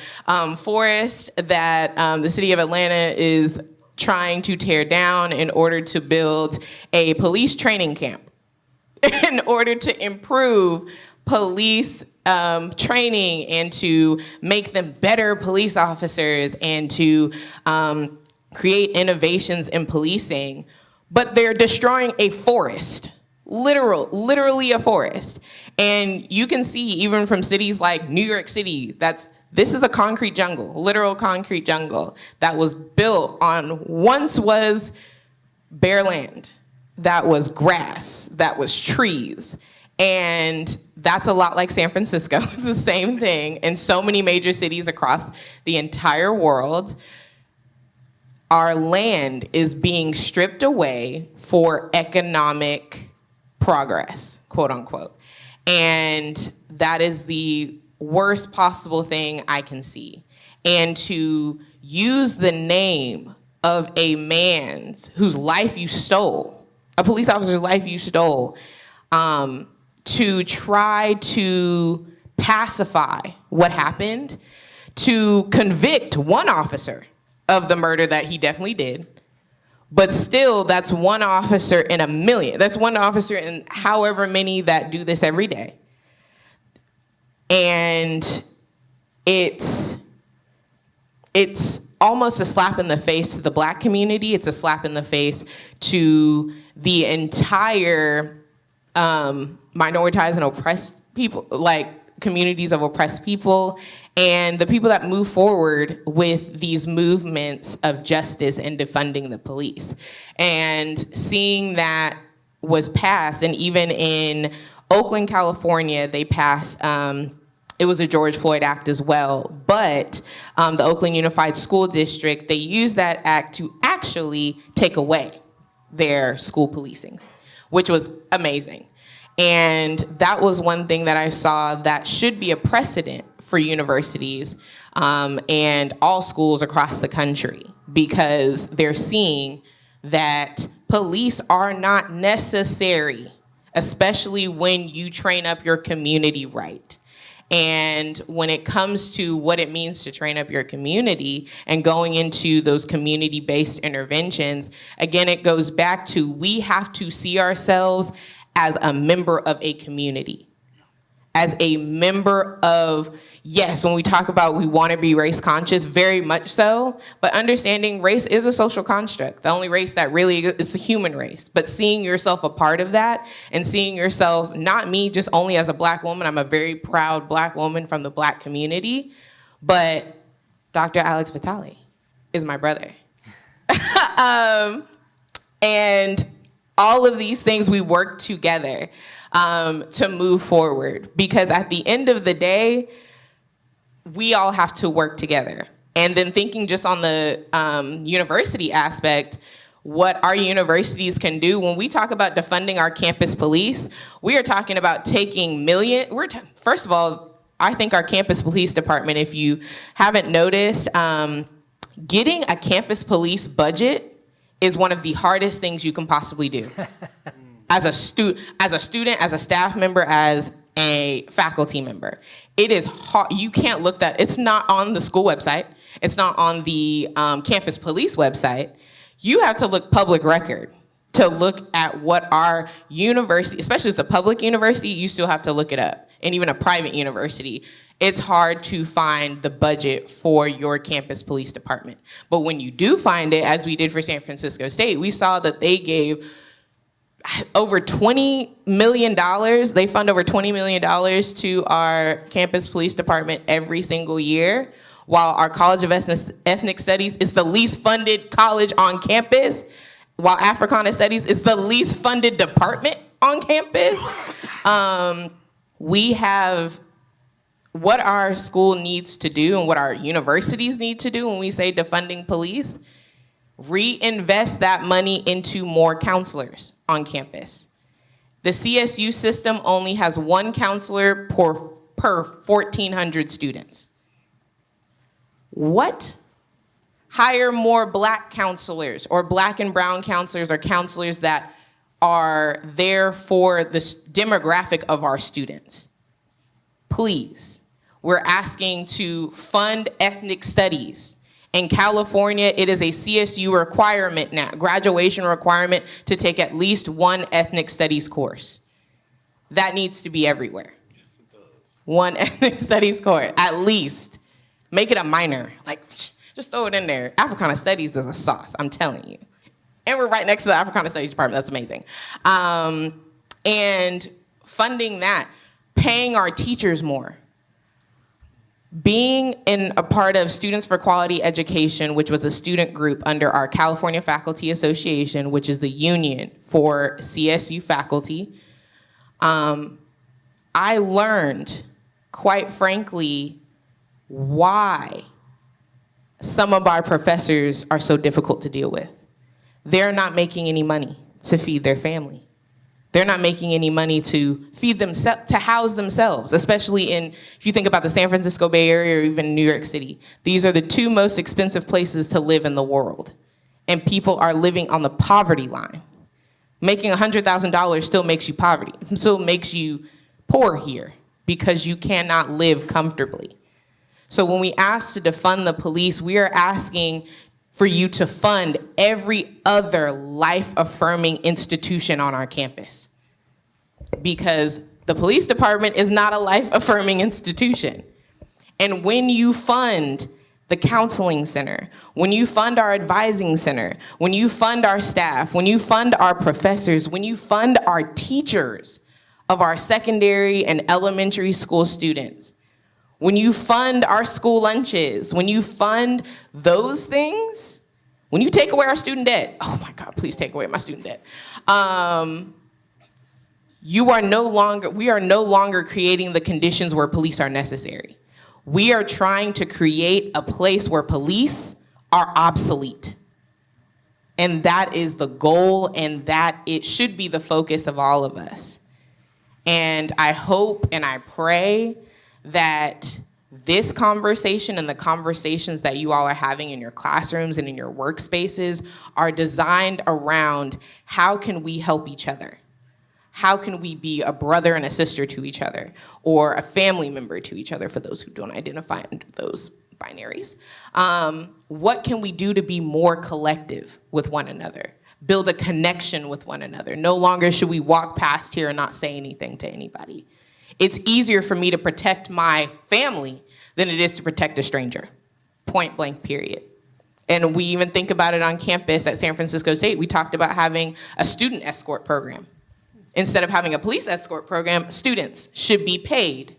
forest that the city of Atlanta is trying to tear down in order to build a police training camp, in order to improve police training and to make them better police officers and to create innovations in policing. But they're destroying a forest. Literally a forest. And you can see even from cities like New York City, this is a concrete jungle, literal concrete jungle that was built on once was bare land, that was grass, that was trees. And that's a lot like San Francisco. It's the same thing in so many major cities across the entire world. Our land is being stripped away for economic progress, quote unquote. And that is the worst possible thing I can see. And to use the name of a man's whose life you stole, a police officer's life you stole, to try to pacify what happened, to convict one officer of the murder that he definitely did, but still, that's one officer in a million. That's one officer in however many that do this every day. And it's almost a slap in the face to the Black community. It's a slap in the face to the entire minoritized and oppressed people, like communities of oppressed people, and the people that move forward with these movements of justice and defunding the police. And seeing that was passed, and even in Oakland, California, they passed It was a George Floyd Act as well. But the Oakland Unified School District, they used that act to actually take away their school policing, which was amazing. And that was one thing that I saw that should be a precedent for universities and all schools across the country, because they're seeing that police are not necessary, especially when you train up your community right. And when it comes to what it means to train up your community and going into those community-based interventions, again, it goes back to we have to see ourselves as a member of a community. As a member of, yes, when we talk about we want to be race conscious, very much so, but understanding race is a social construct. The only race that really is the human race. But seeing yourself a part of that and seeing yourself, not me just only as a Black woman, I'm a very proud Black woman from the Black community, but Dr. Alex Vitale is my brother. And all of these things we work together to move forward, because at the end of the day, we all have to work together. And then thinking just on the university aspect, what our universities can do, when we talk about defunding our campus police, we are talking about taking first of all, I think our campus police department, if you haven't noticed, getting a campus police budget is one of the hardest things you can possibly do. As a student, as a staff member, as a faculty member. It is hard. You can't look that. It's not on the school website. It's not on the campus police website. You have to look public record to look at what our university, especially as a public university, you still have to look it up. And even a private university, it's hard to find the budget for your campus police department. But when you do find it, as we did for San Francisco State, we saw that they gave over $20 million. They fund over $20 million to our campus police department every single year, while our College of Ethnic Studies is the least funded college on campus, while Africana Studies is the least funded department on campus. We have what our school needs to do and what our universities need to do when we say defunding police. Reinvest that money into more counselors on campus. The CSU system only has one counselor per 1,400 students. What? Hire more Black counselors or Black and brown counselors or counselors that are there for the demographic of our students. Please. We're asking to fund ethnic studies. In California, it is a CSU requirement now, graduation requirement, to take at least one ethnic studies course. That needs to be everywhere. Yes, it does. One ethnic studies course, at least. Make it a minor. Like, just throw it in there. Africana Studies is a sauce, I'm telling you. And we're right next to the Africana Studies department. That's amazing. And funding that, paying our teachers more. Being in a part of Students for Quality Education, which was a student group under our California Faculty Association, which is the union for CSU faculty, I learned, quite frankly, why some of our professors are so difficult to deal with. They're not making any money to feed their family. They're not making any money to feed themselves, to house themselves, especially if you think about the San Francisco Bay Area or even New York City. These are the two most expensive places to live in the world. And people are living on the poverty line. Making $100,000 still makes you poor here because you cannot live comfortably. So when we ask to defund the police, we are asking for you to fund every other life-affirming institution on our campus. Because the police department is not a life-affirming institution. And when you fund the counseling center, when you fund our advising center, when you fund our staff, when you fund our professors, when you fund our teachers of our secondary and elementary school students, when you fund our school lunches, when you fund those things, when you take away our student debt, oh my God, please take away my student debt. we are no longer creating the conditions where police are necessary. We are trying to create a place where police are obsolete. And that is the goal, and that it should be the focus of all of us. And I hope and I pray that this conversation and the conversations that you all are having in your classrooms and in your workspaces are designed around how can we help each other? How can we be a brother and a sister to each other, or a family member to each other for those who don't identify under those binaries? What can we do to be more collective with one another? Build a connection with one another. No longer should we walk past here and not say anything to anybody. It's easier for me to protect my family than it is to protect a stranger, point blank, period. And we even think about it on campus at San Francisco State. We talked about having a student escort program. Instead of having a police escort program, students should be paid.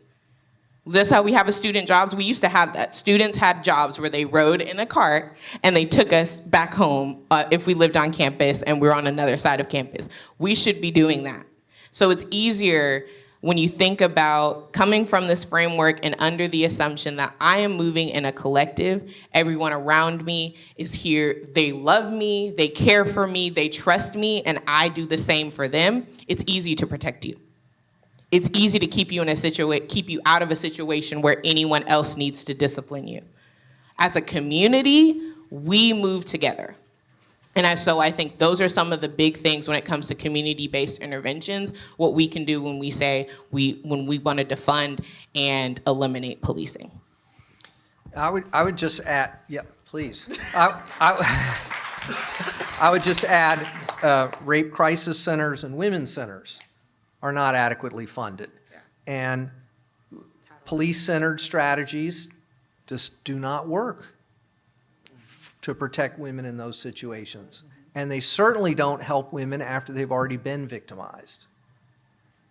That's how we have a student jobs. We used to have that. Students had jobs where they rode in a cart and they took us back home if we lived on campus and we were on another side of campus. We should be doing that. So it's easier when you think about coming from this framework and under the assumption that I am moving in a collective, everyone around me is here, they love me, they care for me, they trust me, and I do the same for them. It's easy to protect you. It's easy to keep you keep you out of a situation where anyone else needs to discipline you. As a community, we move together. And so I think those are some of the big things when it comes to community-based interventions, what we can do when we say when we want to defund and eliminate policing. I would just add, yeah, please. I would just add rape crisis centers and women's centers are not adequately funded. Yeah. And police-centered strategies just do not work to protect women in those situations. And they certainly don't help women after they've already been victimized.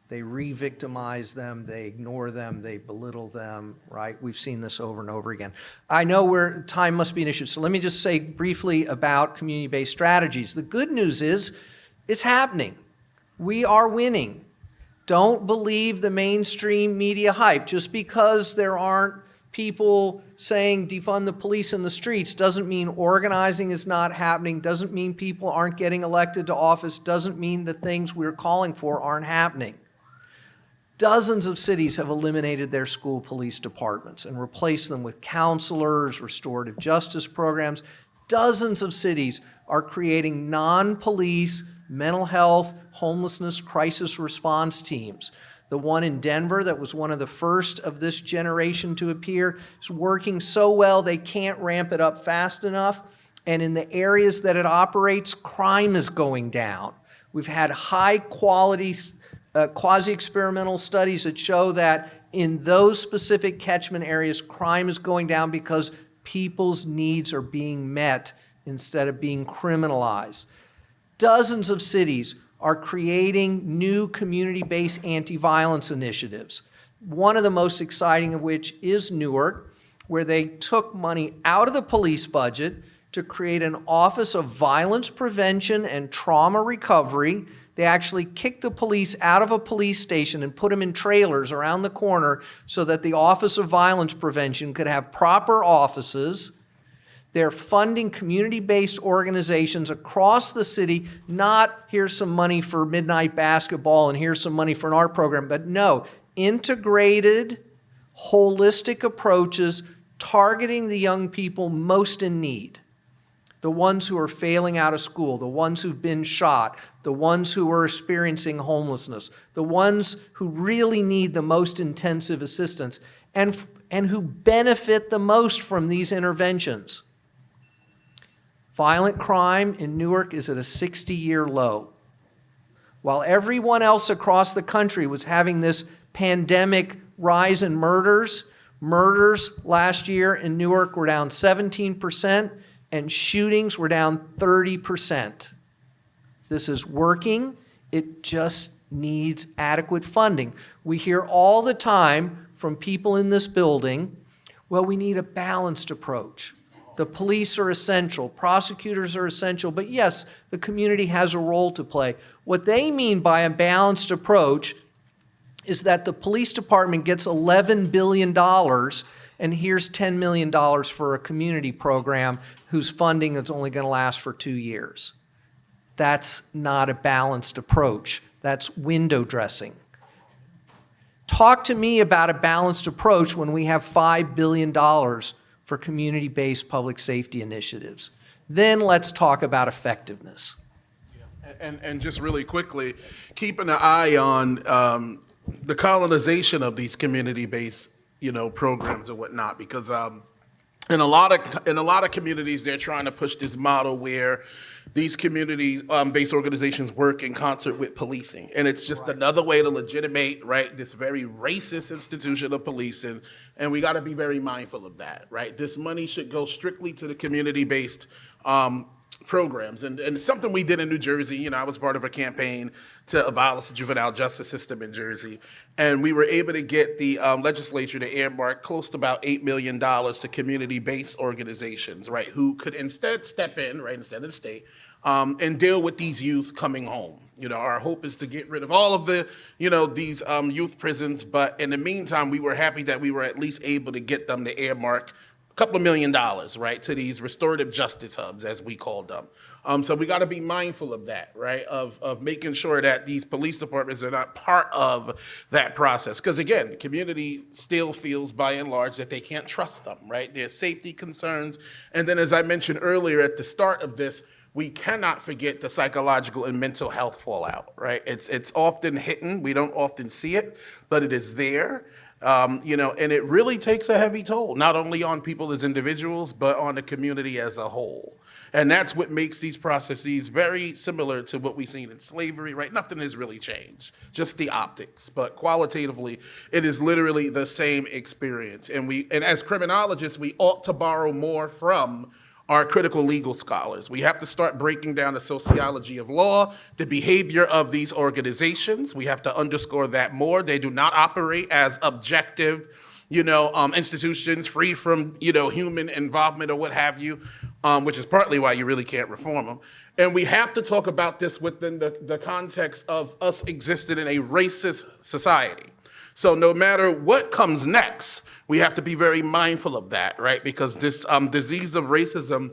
They re-victimize them, they ignore them, they belittle them, right? We've seen this over and over again. I know time must be an issue, so let me just say briefly about community-based strategies. The good news is it's happening. We are winning. Don't believe the mainstream media hype. Just because there aren't people saying defund the police in the streets doesn't mean organizing is not happening, doesn't mean people aren't getting elected to office, doesn't mean the things we're calling for aren't happening. Dozens of cities have eliminated their school police departments and replaced them with counselors, restorative justice programs. Dozens of cities are creating non-police mental health, homelessness, crisis response teams. The one in Denver that was one of the first of this generation to appear is working so well they can't ramp it up fast enough. And in the areas that it operates, crime is going down. We've had high quality quasi-experimental studies that show that in those specific catchment areas, crime is going down because people's needs are being met instead of being criminalized. Dozens of cities are creating new community-based anti-violence initiatives. One of the most exciting of which is Newark, where they took money out of the police budget to create an Office of Violence Prevention and Trauma Recovery. They actually kicked the police out of a police station and put them in trailers around the corner so that the Office of Violence Prevention could have proper offices. They're funding community-based organizations across the city, not here's some money for midnight basketball and here's some money for an art program, but no, integrated, holistic approaches targeting the young people most in need. The ones who are failing out of school, the ones who've been shot, the ones who are experiencing homelessness, the ones who really need the most intensive assistance and who benefit the most from these interventions. Violent crime in Newark is at a 60-year low. While everyone else across the country was having this pandemic rise in murders last year in Newark were down 17%, and shootings were down 30%. This is working. It just needs adequate funding. We hear all the time from people in this building, well, we need a balanced approach. the police are essential, prosecutors are essential, but yes, the community has a role to play. What they mean by a balanced approach is that the police department gets $11 billion and here's $10 million for a community program whose funding is only going to last for 2 years. That's not a balanced approach. That's window dressing. Talk to me about a balanced approach when we have $5 billion for community-based public safety initiatives. Then let's talk about effectiveness. And just really quickly, keeping an eye on the colonization of these community-based, programs and whatnot, because in a lot of communities, they're trying to push this model where these community-based organizations work in concert with policing, and it's just another way to legitimate, right, this very racist institution of policing, and we got to be very mindful of that, right? This money should go strictly to the community-based programs, and it's something we did in New Jersey. I was part of a campaign to abolish the juvenile justice system in Jersey, and we were able to get the legislature to earmark close to about $8 million to community-based organizations, right, who could instead step in, right, instead of the state, and deal with these youth coming home. Our hope is to get rid of all of the, these youth prisons, but in the meantime, we were happy that we were at least able to get them to earmark couple of $1 million, right, to these restorative justice hubs, as we called them. So we got to be mindful of that, right, of making sure that these police departments are not part of that process. Because again, the community still feels, by and large, that they can't trust them, right? There's safety concerns. And then, as I mentioned earlier at the start of this, we cannot forget the psychological and mental health fallout, right? It's often hidden. We don't often see it, but it is there. And it really takes a heavy toll, not only on people as individuals, but on the community as a whole. And that's what makes these processes very similar to what we've seen in slavery, right? Nothing has really changed, just the optics. But qualitatively, it is literally the same experience. And as criminologists, we ought to borrow more from our critical legal scholars. We have to start breaking down the sociology of law, the behavior of these organizations. We have to underscore that more. They do not operate as objective, institutions free from, human involvement or what have you, which is partly why you really can't reform them. And we have to talk about this within the context of us existing in a racist society. So no matter what comes next, we have to be very mindful of that, right? Because this disease of racism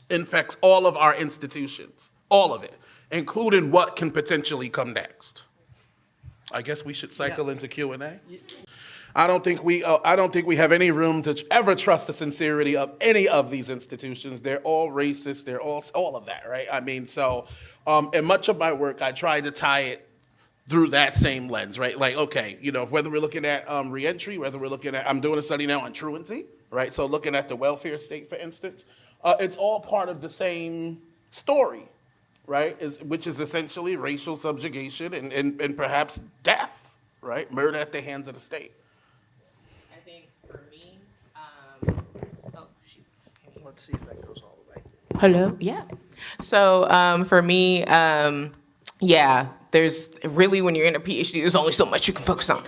infects all of our institutions, all of it, including what can potentially come next. I guess we should cycle into Q&A. I don't think we have any room to ever trust the sincerity of any of these institutions. They're all racist. They're all of that, right? In much of my work, I try to tie it through that same lens, right? Like, okay, whether we're looking at reentry, whether we're looking at, I'm doing a study now on truancy, right? So looking at the welfare state, for instance, it's all part of the same story, right? Which is essentially racial subjugation and perhaps death, right? Murder at the hands of the state. I think for me, Let's see if that goes all the way. hello, yeah. So for me, there's really, when you're in a PhD, there's only so much you can focus on.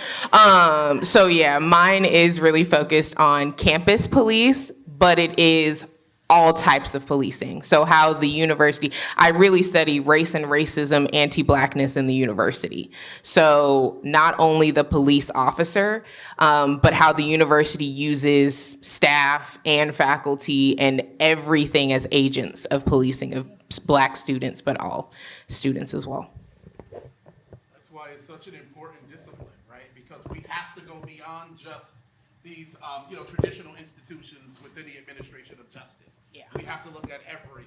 Mine is really focused on campus police, but it is all types of policing. So how the university, I really study race and racism, anti-Blackness in the university. So not only the police officer, but how the university uses staff and faculty and everything as agents of policing of Black students, but all students as well. That's why it's such an important discipline, right? Because we have to go beyond just these, traditional institutions within the administration of justice. Yeah. We have to look at everything.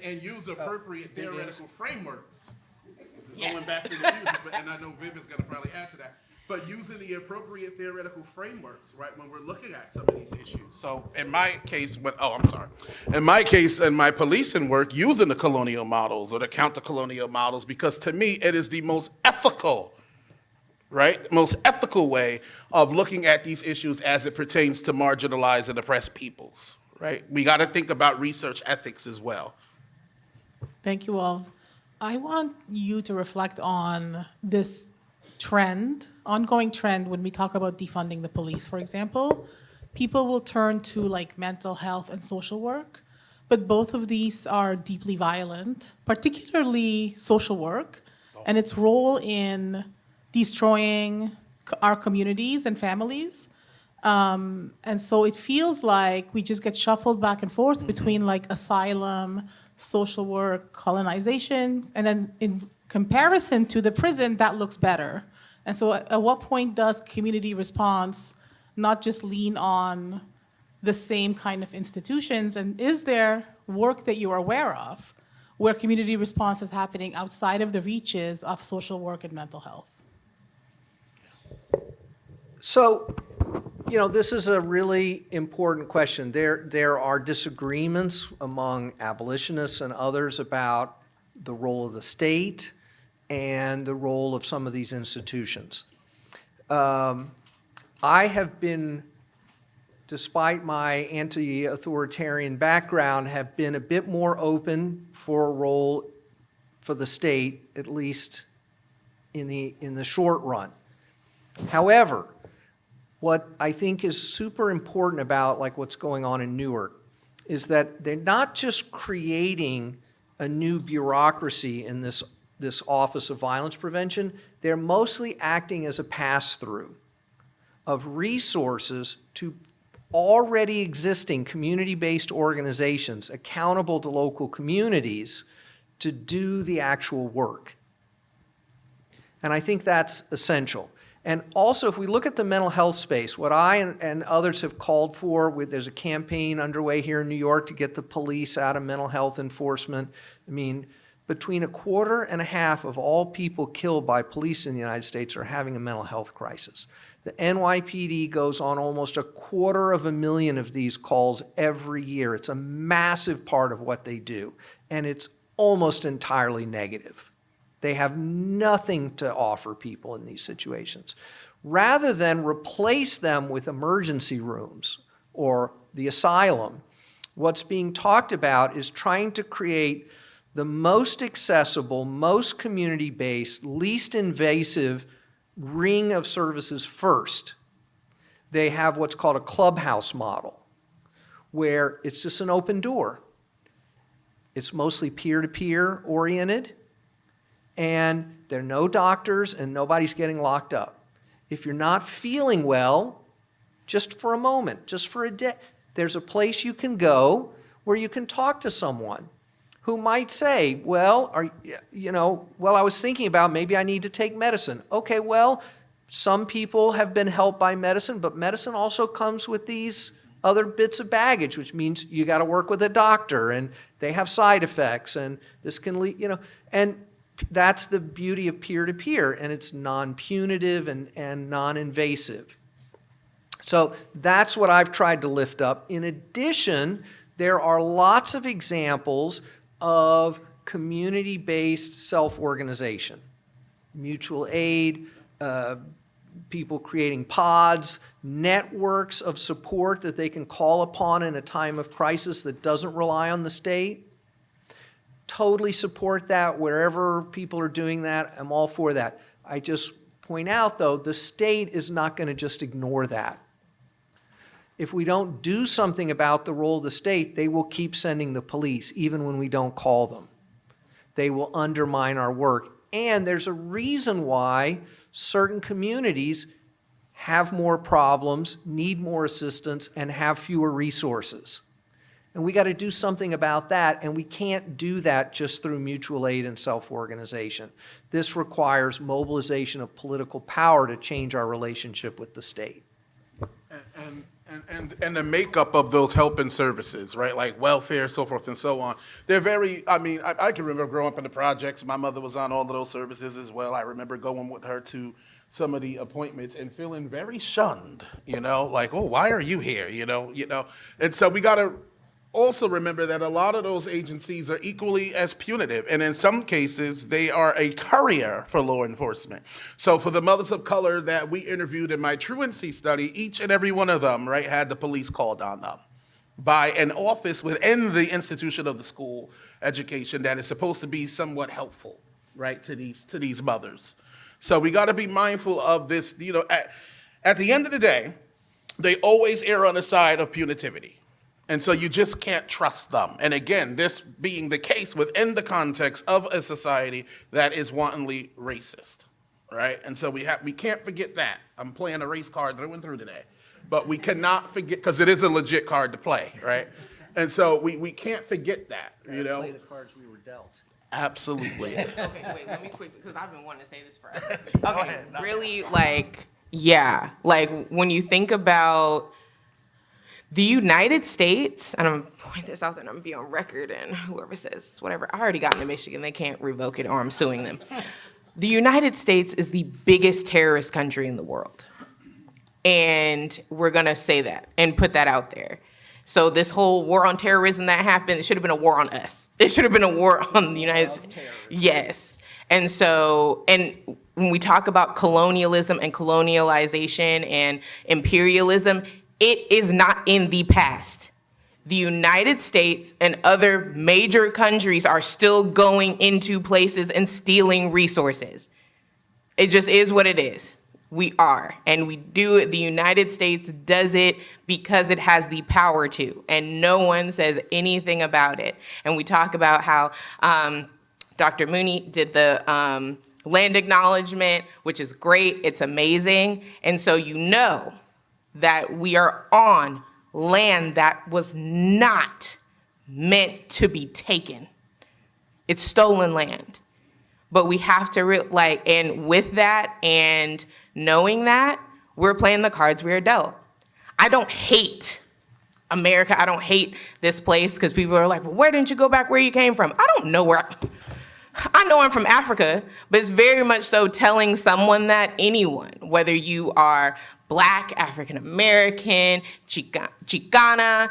And use appropriate theoretical frameworks. Yes. Going back to the future, and I know Viv is going to probably add to that. But using the appropriate theoretical frameworks, right, when we're looking at some of these issues. So in my case, in my policing work, using the colonial models or the counter-colonial models, because to me, it is the most ethical, right, most ethical way of looking at these issues as it pertains to marginalized and oppressed peoples, right? We got to think about research ethics as well. Thank you all. I want you to reflect on this ongoing trend when we talk about defunding the police, for example. People will turn to like mental health and social work, but both of these are deeply violent, particularly social work, and its role in destroying our communities and families. And so it feels like we just get shuffled back and forth between like asylum, social work, colonization, and then in comparison to the prison, that looks better. And so at what point does community response not just lean on the same kind of institutions? And is there work that you are aware of where community response is happening outside of the reaches of social work and mental health? So, this is a really important question. There are disagreements among abolitionists and others about the role of the state and the role of some of these institutions. I have been, despite my anti-authoritarian background, have been a bit more open for a role for the state, at least in the short run. However, what I think is super important about like what's going on in Newark is that they're not just creating a new bureaucracy in this Office of Violence Prevention, they're mostly acting as a pass-through of resources to already existing community-based organizations accountable to local communities to do the actual work. And I think that's essential. And also, if we look at the mental health space, what I and others have called for, there's a campaign underway here in New York to get the police out of mental health enforcement. I mean, between 1.25% of all people killed by police in the United States are having a mental health crisis. The NYPD goes on almost 250,000 of these calls every year. It's a massive part of what they do, and it's almost entirely negative. They have nothing to offer people in these situations. Rather than replace them with emergency rooms or the asylum, what's being talked about is trying to create the most accessible, most community-based, least invasive ring of services first. They have what's called a clubhouse model, where it's just an open door. It's mostly peer-to-peer oriented, and there are no doctors and nobody's getting locked up. If you're not feeling well, just for a moment, just for a day, there's a place you can go where you can talk to someone who might say, well, I was thinking about maybe I need to take medicine. Okay, well, some people have been helped by medicine, but medicine also comes with these other bits of baggage, which means you got to work with a doctor, and they have side effects, and this can lead, and that's the beauty of peer-to-peer, and it's non-punitive and non-invasive. So that's what I've tried to lift up. In addition, there are lots of examples of community-based self-organization, mutual aid, people creating pods, networks of support that they can call upon in a time of crisis that doesn't rely on the state. Totally support that wherever people are doing that. I'm all for that. I just point out, though, the state is not going to just ignore that. If we don't do something about the role of the state, they will keep sending the police, even when we don't call them. They will undermine our work. And there's a reason why certain communities have more problems, need more assistance, and have fewer resources. And we got to do something about that, and we can't do that just through mutual aid and self-organization. This requires mobilization of political power to change our relationship with the state. And the makeup of those help and services, right? Like welfare, so forth and so on. They're very, I can remember growing up in the projects. My mother was on all of those services as well. I remember going with her to some of the appointments and feeling very shunned, like, oh, why are you here, And so we got to also remember that a lot of those agencies are equally as punitive, and in some cases, they are a courier for law enforcement. So for the mothers of color that we interviewed in my truancy study, each and every one of them, right, had the police called on them, by an office within the institution of the school education that is supposed to be somewhat helpful, right, to these mothers. So we got to be mindful of this. At the end of the day, they always err on the side of punitivity. And so you just can't trust them. And again, this being the case within the context of a society that is wantonly racist, right? And so we can't forget that. I'm playing a race card through and through today. But we cannot forget, because it is a legit card to play, right? And so we can't forget that, Play the cards we were dealt. Absolutely. Okay, wait, let me quickly, because I've been wanting to say this forever. Go Okay, ahead. really, when you think about the United States, and I'm going to point this out there and I'm going to be on record, and whoever says whatever, I already got into Michigan, they can't revoke it or I'm suing them. The United States is the biggest terrorist country in the world. And we're going to say that and put that out there. So this whole war on terrorism that happened, it should have been a war on us. It should have been a war on the United States. Yes. And so, and when we talk about colonialism and colonialization and imperialism, it is not in the past. The United States and other major countries are still going into places and stealing resources. It just is what it is. We are, and we do it. The United States does it because it has the power to, and no one says anything about it. And we talk about how Dr. Mooney did the land acknowledgement, which is great. It's amazing. And so you know that we are on land that was not meant to be taken. It's stolen land. But we have to, and with that and knowing that, we're playing the cards we are dealt. I don't hate America. I don't hate this place because people are like, well, where didn't you go back where you came from? I don't know where. I know I'm from Africa, but it's very much so telling someone that, anyone, whether you are Black, African American, Chicana,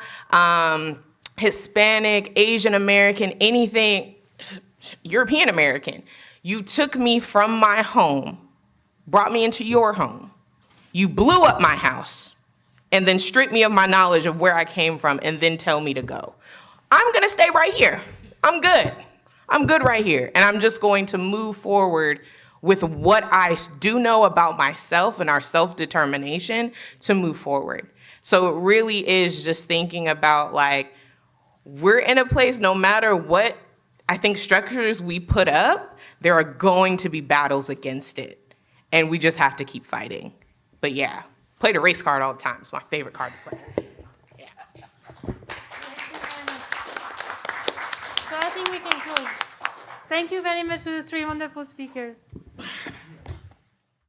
Hispanic, Asian American, anything, European American. You took me from my home, brought me into your home. You blew up my house and then stripped me of my knowledge of where I came from and then tell me to go. I'm gonna stay right here. I'm good. I'm good right here. And I'm just going to move forward with what I do know about myself and our self-determination to move forward. So it really is just thinking about, like, we're in a place, no matter what I think structures we put up, there are going to be battles against it. And we just have to keep fighting. But yeah, play the race card all the time. It's my favorite card to play. Yeah. Thank you very much. So I think we can close. Thank you very much to the three wonderful speakers.